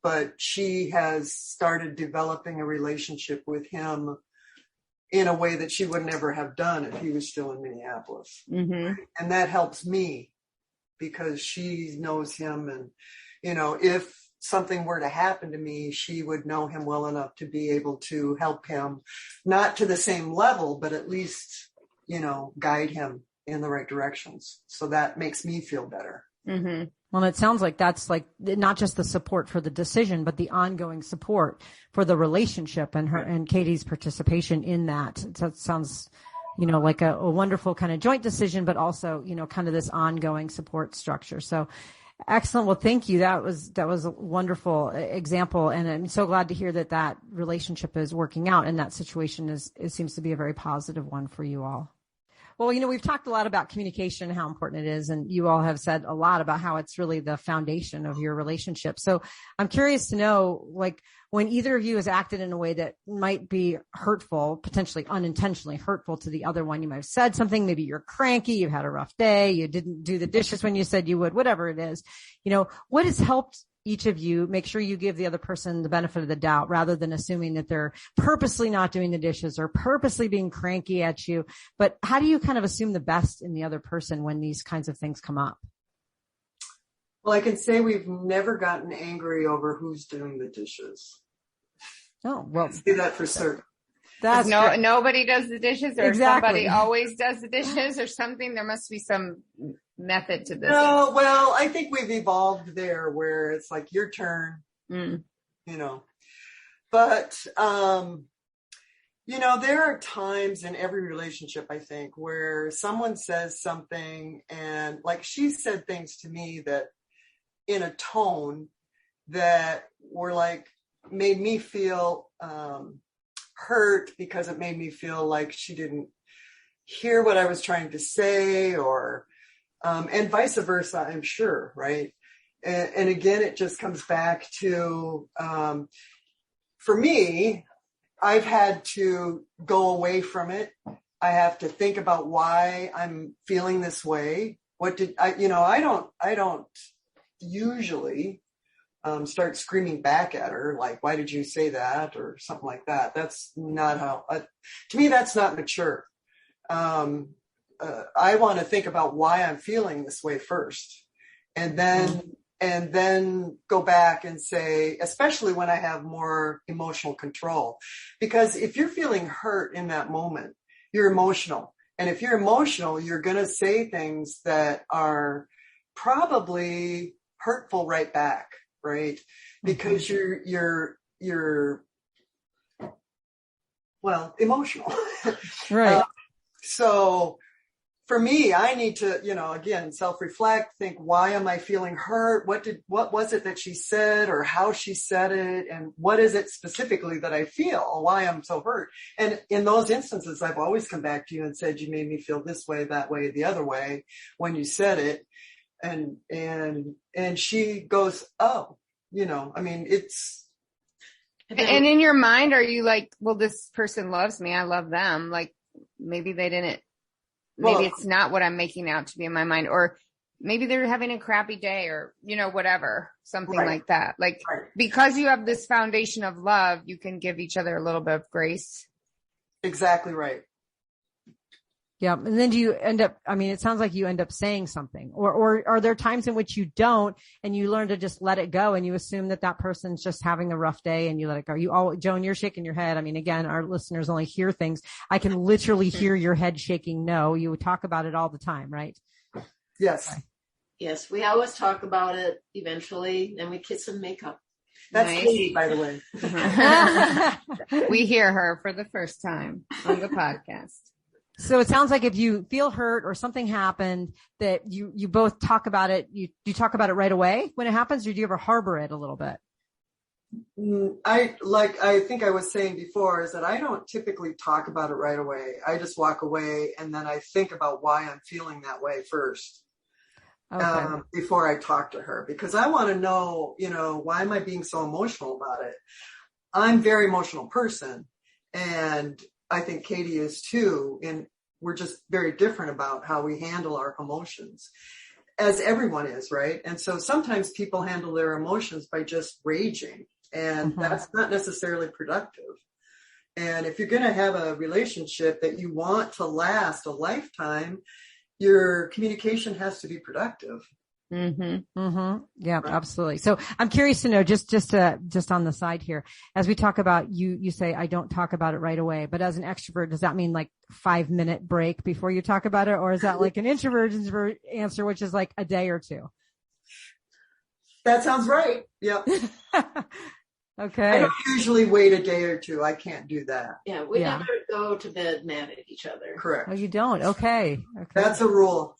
but she has started developing a relationship with him in a way that she would never have done if he was still in Minneapolis. Mm-hmm. And that helps me, because she knows him, and, you know, if something were to happen to me, she would know him well enough to be able to help him, not to the same level, but at least, you know, guide him in the right directions. So that makes me feel better. Mm-hmm. Well, it sounds like that's like not just the support for the decision, but the ongoing support for the relationship and her and Katie's participation in that. So it sounds, you know, like a wonderful kind of joint decision, but also, you know, kind of this ongoing support structure. So excellent. Well, thank you. That was a wonderful example. And I'm so glad to hear that relationship is working out, and that situation it seems to be a very positive one for you all. Well, you know, we've talked a lot about communication and how important it is, and you all have said a lot about how it's really the foundation of your relationship. So I'm curious to know, like, when either of you has acted in a way that might be hurtful, potentially unintentionally hurtful to the other one, you might have said something, maybe you're cranky, you've had a rough day, you didn't do the dishes when you said you would, whatever it is, you know, what has helped each of you make sure you give the other person the benefit of the doubt, rather than assuming that they're purposely not doing the dishes or purposely being cranky at you? But how do you kind of assume the best in the other person when these kinds of things come up? Well, I can say we've never gotten angry over who's doing the dishes. Oh, well, say that for certain. That's nobody does the dishes, or exactly. Somebody always does the dishes or something. There must be some method to this. No, well, I think we've evolved there where it's like your turn, you know, but, you know, there are times in every relationship, I think, where someone says something, and like she said things to me that in a tone that were like, made me feel hurt, because it made me feel like she didn't hear what I was trying to say, or and vice versa, I'm sure, right? And again, it just comes back to, for me, I've had to go away from it. I have to think about why I'm feeling this way. What did I, you know, I don't usually start screaming back at her, like, why did you say that, or something like that. That's not how, to me, that's not mature. I want to think about why I'm feeling this way first, and then go back and say, especially when I have more emotional control, because if you're feeling hurt in that moment, you're emotional. And if you're emotional, you're going to say things that are probably hurtful right back, right? Because you're well, emotional. Right. So for me, I need to, you know, again, self-reflect, think, why am I feeling hurt? What was it that she said, or how she said it? And what is it specifically that I feel, why I'm so hurt? And in those instances, I've always come back to you and said, you made me feel this way, that way, the other way when you said it. And she goes, oh, you know, I mean, it's. And in your mind, are you like, well, this person loves me, I love them. Like, maybe they didn't. Maybe it's not what I'm making out to be in my mind. Or maybe they're having a crappy day or, whatever, something Right. like that. Like, because you have this foundation of love, you can give each other a little bit of grace. Exactly right. Yeah. And then do you end up, it sounds like you end up saying something, or are there times in which you don't and you learn to just let it go and you assume that person's just having a rough day and you let it go? Joan, you're shaking your head. Again, our listeners only hear things. I can literally hear your head shaking. No, you would talk about it all the time, right? Yes. Okay. Yes. We always talk about it eventually. Then we kiss and make up. That's Nice. Katie, by the way. We hear her for the first time on the podcast. So it sounds like if you feel hurt or something happened, that you both talk about it. You talk about it right away when it happens, or do you ever harbor it a little bit? I think I was saying before, is that I don't typically talk about it right away. I just walk away and then I think about why I'm feeling that way first. Okay. Before I talk to her, because I want to know, why am I being so emotional about it? I'm a very emotional person, and I think Katie is too, and we're just very different about how we handle our emotions, as everyone is, right? And so sometimes people handle their emotions by just raging, and that's not necessarily productive. And if you're going to have a relationship that you want to last a lifetime, your communication has to be productive. Yeah, right. Absolutely. So I'm curious to know, just on the side here, as we talk about, you say, I don't talk about it right away, but as an extrovert, does that mean like 5-minute break before you talk about it? Or is that like an introvert's answer, which is like a day or two? That sounds right. Yep. Okay. I don't usually wait a day or two. I can't do that. Yeah. We never go to bed mad at each other. Correct. Oh, you don't? Okay. That's a rule.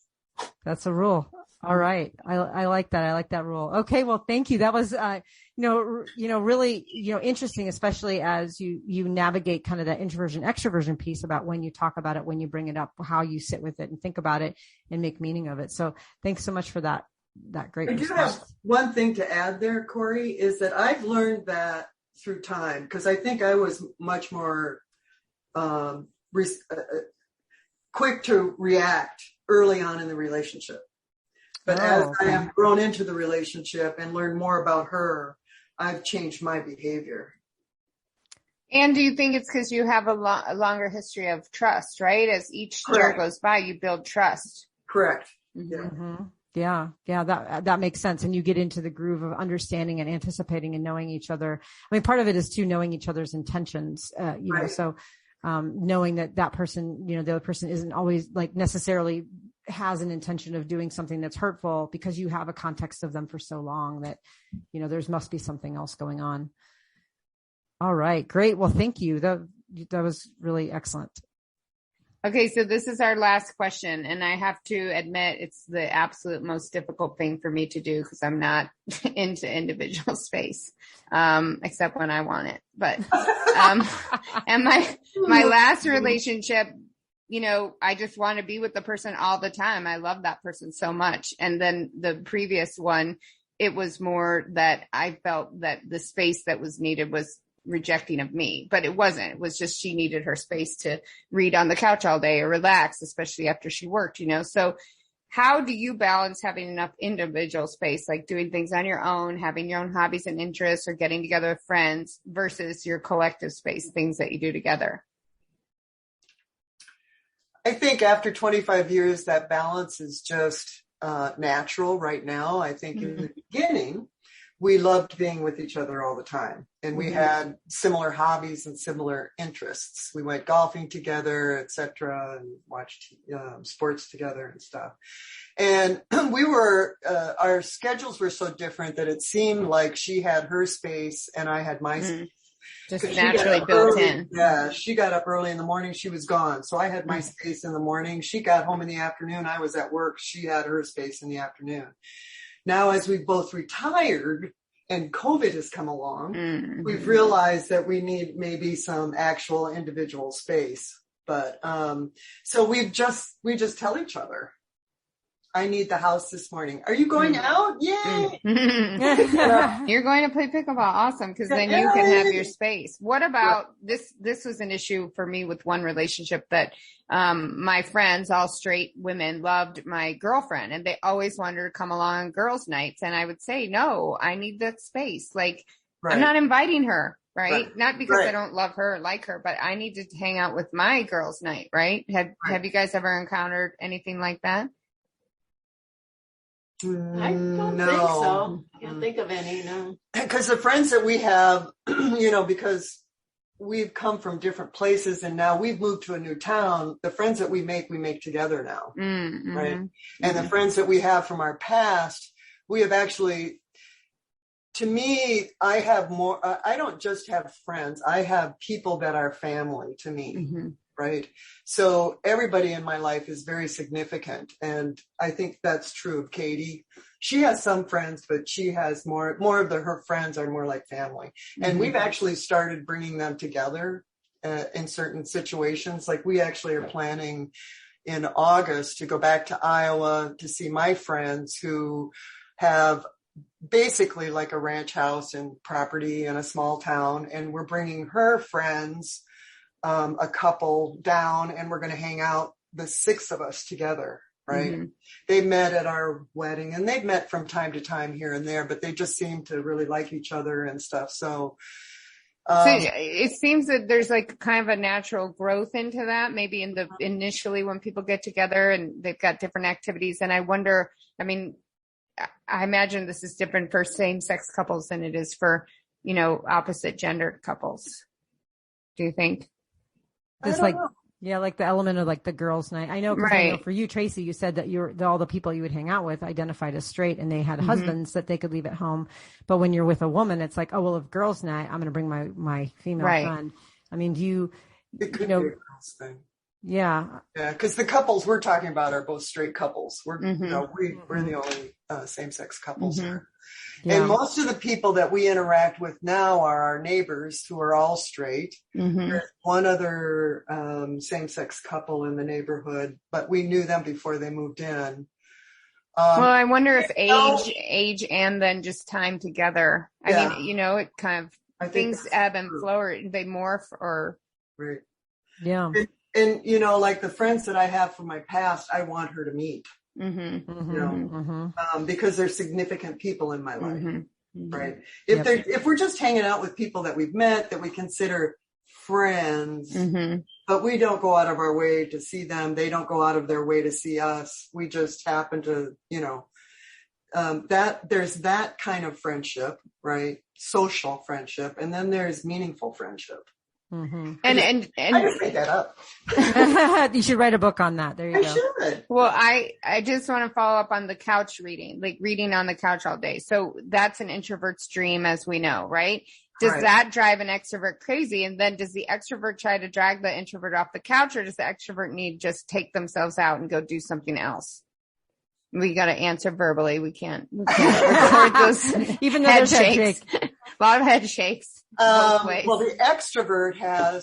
That's a rule. All right. I like that. I like that rule. Okay. Well, thank you. That was, really, interesting, especially as you navigate kind of that introversion, extroversion piece about when you talk about it, when you bring it up, how you sit with it and think about it and make meaning of it. So thanks so much for that great response. I do have one thing to add there, Corey, is that I've learned that through time, because I think I was much more quick to react early on in the relationship. But as I have grown into the relationship and learned more about her, I've changed my behavior. And do you think it's because you have a longer history of trust, right? As each year goes by, you build trust. Correct. Yeah. Yeah. That makes sense. And you get into the groove of understanding and anticipating and knowing each other. Part of it is too knowing each other's intentions, so knowing that person, the other person isn't always like necessarily has an intention of doing something that's hurtful, because you have a context of them for so long that, there's must be something else going on. All right. Great. Well, thank you. That was really excellent. Okay. So this is our last question, and I have to admit it's the absolute most difficult thing for me to do, because I'm not into individual space, except when I want it. But, and my last relationship, I just want to be with the person all the time. I love that person so much. And then the previous one, it was more that I felt that the space that was needed was rejecting of me, but it wasn't. It was just she needed her space to read on the couch all day or relax, especially after she worked, So how do you balance having enough individual space, like doing things on your own, having your own hobbies and interests, or getting together with friends, versus your collective space, things that you do together? I think after 25 years, that balance is just natural right now. I think in the beginning, we loved being with each other all the time, and we had similar hobbies and similar interests. We went golfing together, etc., and watched sports together and stuff. And our schedules were so different that it seemed like she had her space and I had my space. Just naturally built in. Yeah, she got up early in the morning. She was gone. So I had my space in the morning. She got home in the afternoon. I was at work. She had her space in the afternoon. Now, as we've both retired and COVID has come along, we've realized that we need maybe some actual individual space. But so we just tell each other. I need the house this morning. Are you going out? Yay! You're going to play pickleball. Awesome. Because then you can have your space. What about this? This was an issue for me with one relationship that my friends, all straight women, loved my girlfriend, and they always wanted her to come along on girls' nights. And I would say, no, I need that space. Like, I'm not inviting her. Right. Not because I don't love her or like her, but I need to hang out with my girls' night. Right. Have you guys ever encountered anything like that? I don't think so. I can't think of any, no. Because the friends that we have, because we've come from different places and now we've moved to a new town, the friends that we make together now. Mm-hmm. Right. And the friends that we have from our past, we have actually, to me, I have more, I don't just have friends. I have people that are family to me. Mm-hmm. Right. So everybody in my life is very significant. And I think that's true of Katie. She has some friends, but she has more of her friends are more like family. And mm-hmm. we've actually started bringing them together in certain situations. Like we actually are planning in August to go back to Iowa to see my friends who have basically like a ranch house and property in a small town. And we're bringing her friends, a couple down, and we're going to hang out, the 6 of us together, right? Mm-hmm. They met at our wedding, and they've met from time to time here and there, but they just seem to really like each other and stuff. So it seems that there's like kind of a natural growth into that, maybe initially when people get together and they've got different activities. And I wonder, I mean, I imagine this is different for same-sex couples than it is for, opposite gendered couples. Do you think? Just like the element of like the girls' night. I know, I know for you, Tracy, you said that all the people you would hang out with identified as straight and they had mm-hmm. husbands that they could leave at home. But when you're with a woman, it's like, oh, well, if girls' night, I'm going to bring my female friend. I mean, it could be a girls' thing. Yeah. Yeah. Cause the couples we're talking about are both straight couples. We're, mm-hmm. we're the only same-sex couples mm-hmm. here. Yeah. And most of the people that we interact with now are our neighbors who are all straight. Mm-hmm. There's one other same-sex couple in the neighborhood, but we knew them before they moved in. Well, I wonder if age and then just time together. I mean, it kind of, things ebb and flow, or they morph or. Right. Yeah. And like the friends that I have from my past, I want her to meet. Mm-hmm. Mm-hmm. Because they're significant people in my life, mm-hmm. right? If we're just hanging out with people that we've met, that we consider friends, mm-hmm. but we don't go out of our way to see them. They don't go out of their way to see us. We just happen to, that there's that kind of friendship, right? Social friendship. And then there's meaningful friendship. Mm-hmm. And I just made that up. You should write a book on that. There you go. I should. Well, I just want to follow up on the couch reading, like reading on the couch all day. So that's an introvert's dream, as we know, right? Does that drive an extrovert crazy? And then does the extrovert try to drag the introvert off the couch, or does the extrovert need to just take themselves out and go do something else? We got to answer verbally. We can't record those. Even though there's head shakes. A lot of head shakes. Well, the extrovert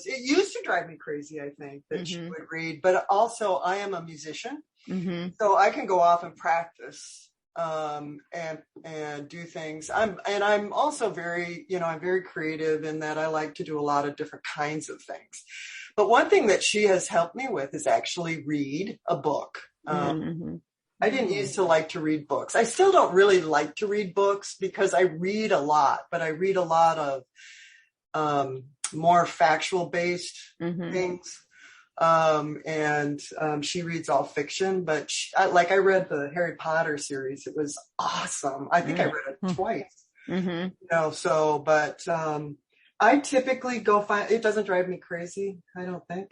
it used to drive me crazy, I think, that mm-hmm. she would read, but also I am a musician. Mm-hmm. So I can go off and practice, and do things. I'm also very, I'm very creative in that I like to do a lot of different kinds of things. But one thing that she has helped me with is actually read a book. Mm-hmm. I didn't used to like to read books. I still don't really like to read books because I read a lot, but I read a lot of more factual based mm-hmm. things. And she reads all fiction, but I read the Harry Potter series. It was awesome. I think I read it twice. Mm-hmm. But I typically it doesn't drive me crazy, I don't think.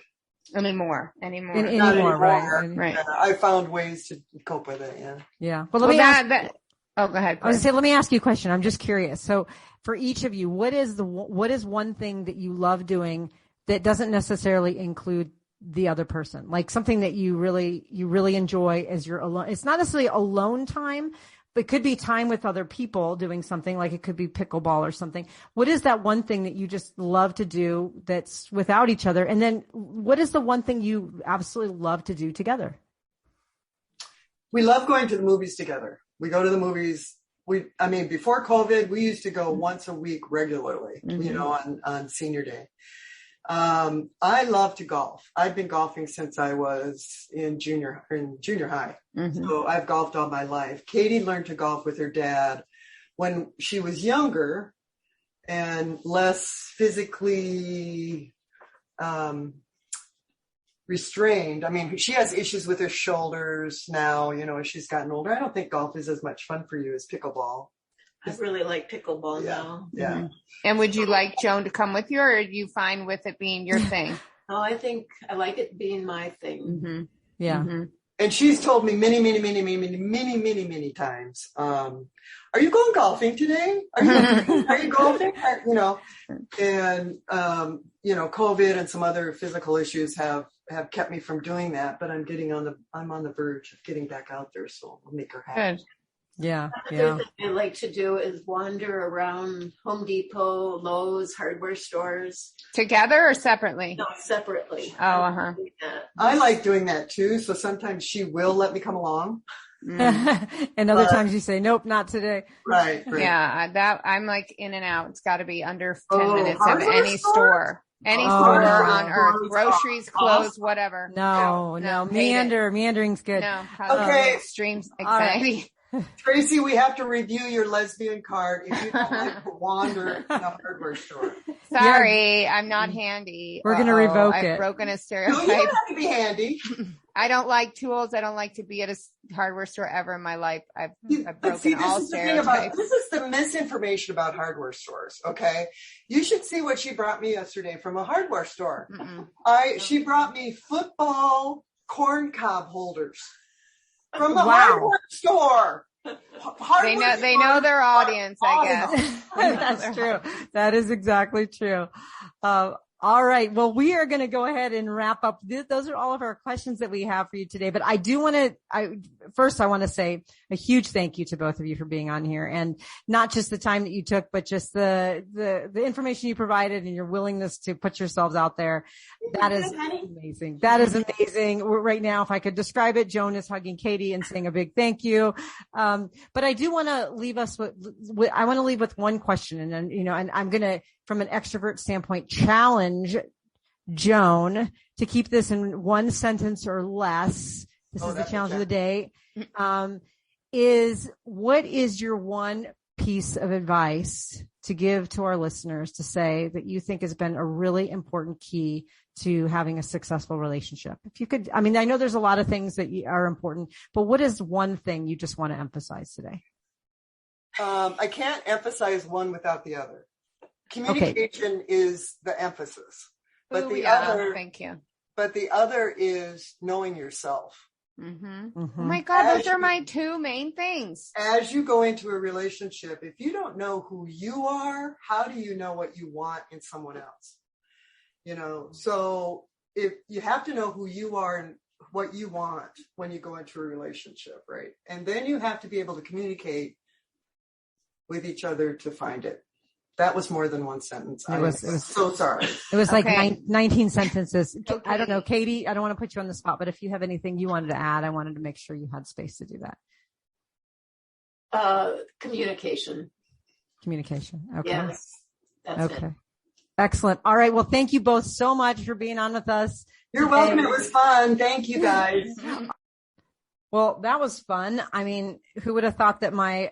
Anymore. Not anymore. Right. I found ways to cope with it. Yeah. Yeah. Well, let me ask. Oh, go ahead. I was going to say, let me ask you a question. I'm just curious. So for each of you, what is one thing that you love doing that doesn't necessarily include the other person? Like something that you really enjoy as you're alone. It's not necessarily alone time, but it could be time with other people doing something, like it could be pickleball or something. What is that one thing that you just love to do that's without each other? And then what is the one thing you absolutely love to do together? We love going to the movies together. We go to the movies. Before COVID, we used to go once a week regularly, on senior day. I love to golf. I've been golfing since I was in junior high. Mm-hmm. So I've golfed all my life. Katie learned to golf with her dad when she was younger and less physically restrained. I mean, she has issues with her shoulders now, as she's gotten older. I don't think golf is as much fun for you as pickleball. I really like pickleball now. Yeah. Mm-hmm. And would you like Joan to come with you, or are you fine with it being your thing? Oh, I think I like it being my thing. Mm-hmm. Yeah. Mm-hmm. And she's told me many times, are you going golfing today? Are you golfing? And, COVID and some other physical issues have kept me from doing that, but I'm on the verge of getting back out there. So I'll make her happy. Good. Yeah. Another thing I like to do is wander around Home Depot, Lowe's, hardware stores. Together or separately? No, separately. Oh, uh-huh. I like doing that too. So sometimes she will let me come along. And other times you say, nope, not today. Right. Yeah, I'm like in and out. It's got to be under 10 minutes of any store? store. Any store on earth, groceries, clothes, whatever. No, meandering's good. No, okay. Extreme anxiety. Tracy, we have to review your lesbian card if you don't like to wander in a hardware store. Sorry, I'm not handy. We're going to revoke it. I've broken a No, stereotype. you don't have to be handy. I don't like tools. I don't like to be at a hardware store ever in my life. I've broken all stereotypes. This is the misinformation about hardware stores, okay? You should see what she brought me yesterday from a hardware store. She brought me football corn cob holders from the hardware store. They know their audience, I guess. That's true. That is exactly true. All right. Well, we are going to go ahead and wrap up. Those are all of our questions that we have for you today. But I do want to, I want to say a huge thank you to both of you for being on here, and not just the time that you took, but just the information you provided and your willingness to put yourselves out there. That is amazing. That is amazing. Right now, if I could describe it, Joan is hugging Katie and saying a big thank you. But I do want to leave us I want to leave with one question, and then, and I'm going to, from an extrovert standpoint, challenge Joan to keep this in one sentence or less. This is the challenge of the day. What is your one piece of advice to give to our listeners to say that you think has been a really important key to having a successful relationship? If you could, I know there's a lot of things that are important, but what is one thing you just want to emphasize today? I can't emphasize one without the other. Communication is the emphasis, but thank you. But the other is knowing yourself. Mm-hmm. Mm-hmm. Oh my God, those are my two main things. As you go into a relationship, if you don't know who you are, how do you know what you want in someone else? So if you have to know who you are and what you want when you go into a relationship, right? And then you have to be able to communicate with each other to find it. That was more than one sentence. It was so sorry. It was like 19 sentences. Okay. I don't know, Katie, I don't want to put you on the spot, but if you have anything you wanted to add, I wanted to make sure you had space to do that. Communication. Okay. Yes. That's it. Excellent. All right. Well, thank you both so much for being on with us. You're welcome. It was fun. Thank you, guys. Well, that was fun. Who would have thought that my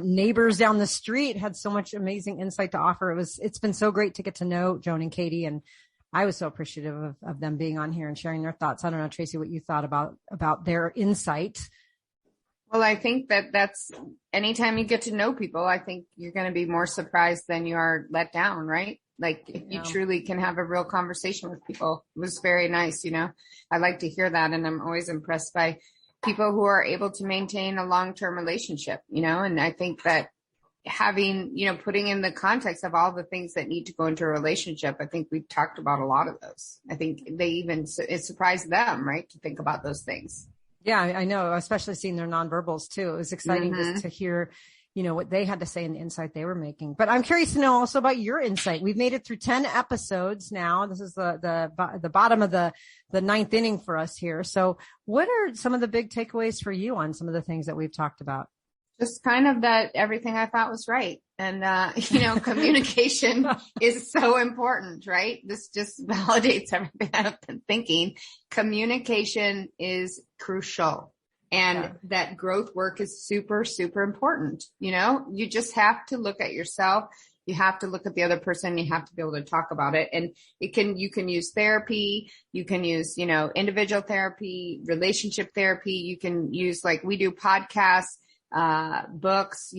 neighbors down the street had so much amazing insight to offer. It's been so great to get to know Joan and Katie, and I was so appreciative of them being on here and sharing their thoughts. I don't know, Tracy, what you thought about their insight. Well, I think that's anytime you get to know people, I think you're going to be more surprised than you are let down, right? Like if you truly can have a real conversation with people. It was very nice. I like to hear that. And I'm always impressed by people who are able to maintain a long-term relationship, and I think that having, putting in the context of all the things that need to go into a relationship, I think we've talked about a lot of those. I think it surprised them, right, to think about those things. Yeah, I know, especially seeing their nonverbals too. It was exciting just to hear what they had to say and the insight they were making. But I'm curious to know also about your insight. We've made it through 10 episodes now. This is the bottom of the ninth inning for us here. So what are some of the big takeaways for you on some of the things that we've talked about? Just kind of that everything I thought was right. And, communication is so important, right? This just validates everything I've been thinking. Communication is crucial. And that growth work is super, super important. You just have to look at yourself. You have to look at the other person. You have to be able to talk about it. And you can use therapy. You can use, individual therapy, relationship therapy. You can use, like we do, podcasts, books,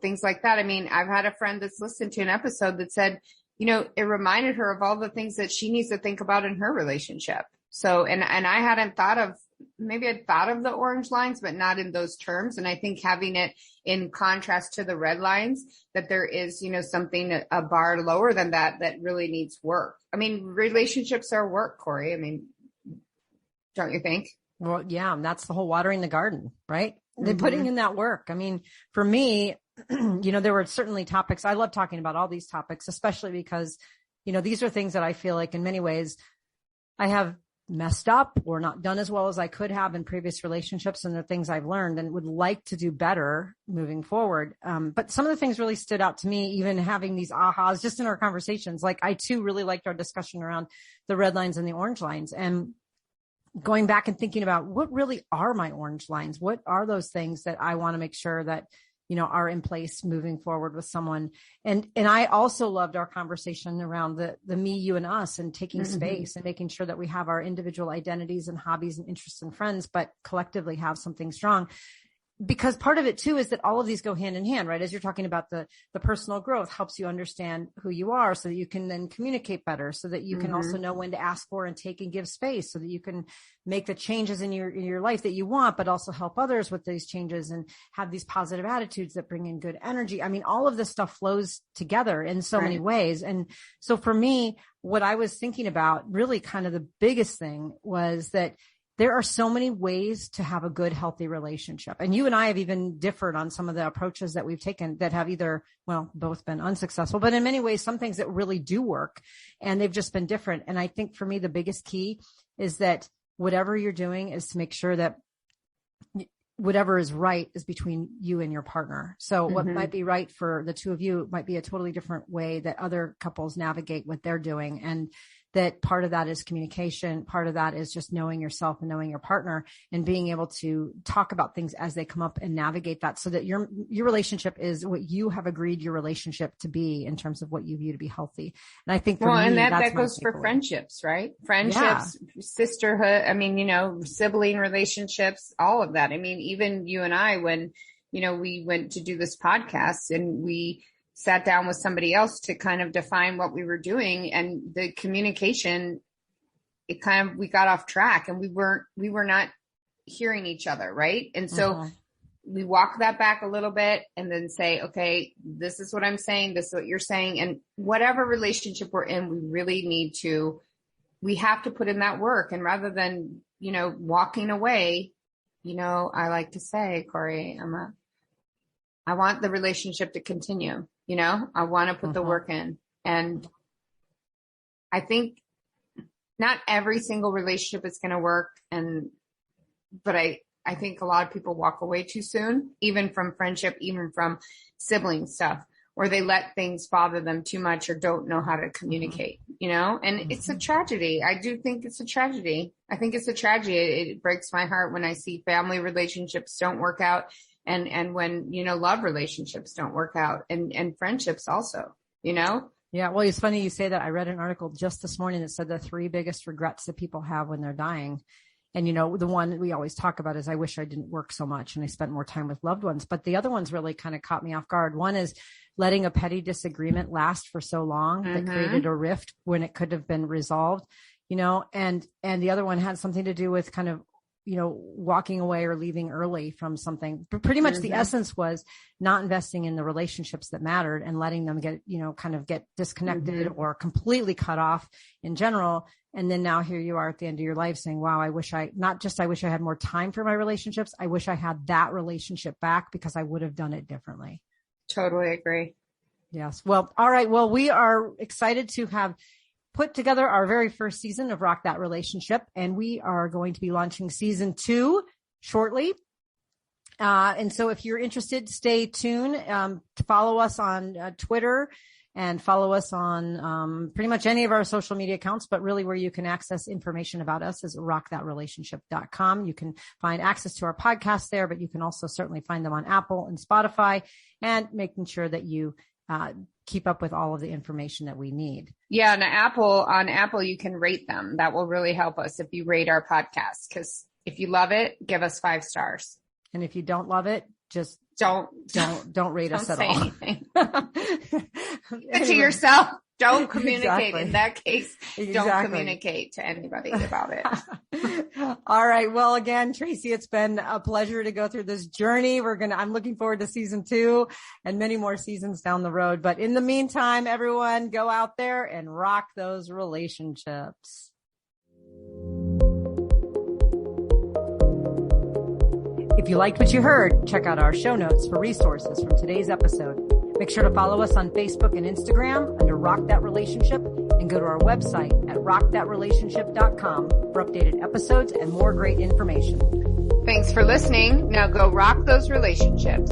things like that. I mean, I've had a friend that's listened to an episode that said, it reminded her of all the things that she needs to think about in her relationship. So, and I hadn't thought of, maybe I'd thought of the orange lines, but not in those terms. And I think having it in contrast to the red lines, that there is, something, a bar lower than that really needs work. I mean, relationships are work, Corey. I mean, don't you think? Well, yeah, and that's the whole watering the garden, right? They're putting in that work. I mean, for me, there were certainly topics. I love talking about all these topics, especially because, these are things that I feel like in many ways I have messed up or not done as well as I could have in previous relationships, and the things I've learned and would like to do better moving forward. But some of the things really stood out to me, even having these ahas just in our conversations. Like I too really liked our discussion around the red lines and the orange lines, and going back and thinking about what really are my orange lines. What are those things that I want to make sure that, are in place moving forward with someone. And I also loved our conversation around the me, you, and us, and taking space and making sure that we have our individual identities and hobbies and interests and friends, but collectively have something strong. Because part of it too is that all of these go hand in hand, right? As you're talking about the personal growth helps you understand who you are so that you can then communicate better, so that you can also know when to ask for and take and give space, so that you can make the changes in your life that you want, but also help others with these changes and have these positive attitudes that bring in good energy. I mean, all of this stuff flows together in so many ways. And so for me, what I was thinking about really kind of the biggest thing was that there are so many ways to have a good, healthy relationship. And you and I have even differed on some of the approaches that we've taken that have either, both been unsuccessful, but in many ways, some things that really do work, and they've just been different. And I think for me, the biggest key is that whatever you're doing is to make sure that whatever is right is between you and your partner. So what might be right for the two of you might be a totally different way that other couples navigate what they're doing. And that part of that is communication. Part of that is just knowing yourself and knowing your partner and being able to talk about things as they come up and navigate that, so that your relationship is what you have agreed your relationship to be in terms of what you view to be healthy. And I think for me, and that goes for friendships, right? Friendships, sisterhood. I mean, sibling relationships, all of that. I mean, even you and I, when, we went to do this podcast and we sat down with somebody else to kind of define what we were doing, and the communication, we got off track and we were not hearing each other. Right. And so we walk that back a little bit and then say, okay, this is what I'm saying. This is what you're saying. And whatever relationship we're in, we have to put in that work. And rather than, walking away, I like to say, Corey, I want the relationship to continue. I want to put the work in. And I think not every single relationship is going to work. But I think a lot of people walk away too soon, even from friendship, even from sibling stuff, or they let things bother them too much or don't know how to communicate, and it's a tragedy. I do think it's a tragedy. I think it's a tragedy. It breaks my heart when I see family relationships don't work out. And when, love relationships don't work out, and friendships also, Yeah. Well, it's funny you say that. I read an article just this morning that said the 3 biggest regrets that people have when they're dying. And, the one we always talk about is, I wish I didn't work so much and I spent more time with loved ones. But the other ones really kind of caught me off guard. One is letting a petty disagreement last for so long that created a rift when it could have been resolved, and the other one had something to do with kind of, walking away or leaving early from something. But pretty much the essence was not investing in the relationships that mattered and letting them get, kind of get disconnected or completely cut off in general. And then now here you are at the end of your life saying, wow, I wish I had more time for my relationships. I wish I had that relationship back because I would have done it differently. Totally agree. Yes. Well, all right. Well, we are excited to have put together our very first season of Rock That Relationship, and we are going to be launching season 2 shortly. And so if you're interested, stay tuned to follow us on Twitter and follow us on pretty much any of our social media accounts, but really where you can access information about us is rockthatrelationship.com. You can find access to our podcast there, but you can also certainly find them on Apple and Spotify, and making sure that you keep up with all of the information that we need. Yeah. And on Apple, you can rate them. That will really help us if you rate our podcast, because if you love it, give us 5 stars. And if you don't love it, just don't rate us at all. Anything. Anyway. To yourself. Don't communicate. Exactly. In that case, Don't communicate to anybody about it. All right. Well, again, Tracy, it's been a pleasure to go through this journey. I'm looking forward to season 2 and many more seasons down the road. But in the meantime, everyone, go out there and rock those relationships. If you liked what you heard, check out our show notes for resources from today's episode. Make sure to follow us on Facebook and Instagram under Rock That Relationship, and go to our website at rockthatrelationship.com for updated episodes and more great information. Thanks for listening. Now go rock those relationships.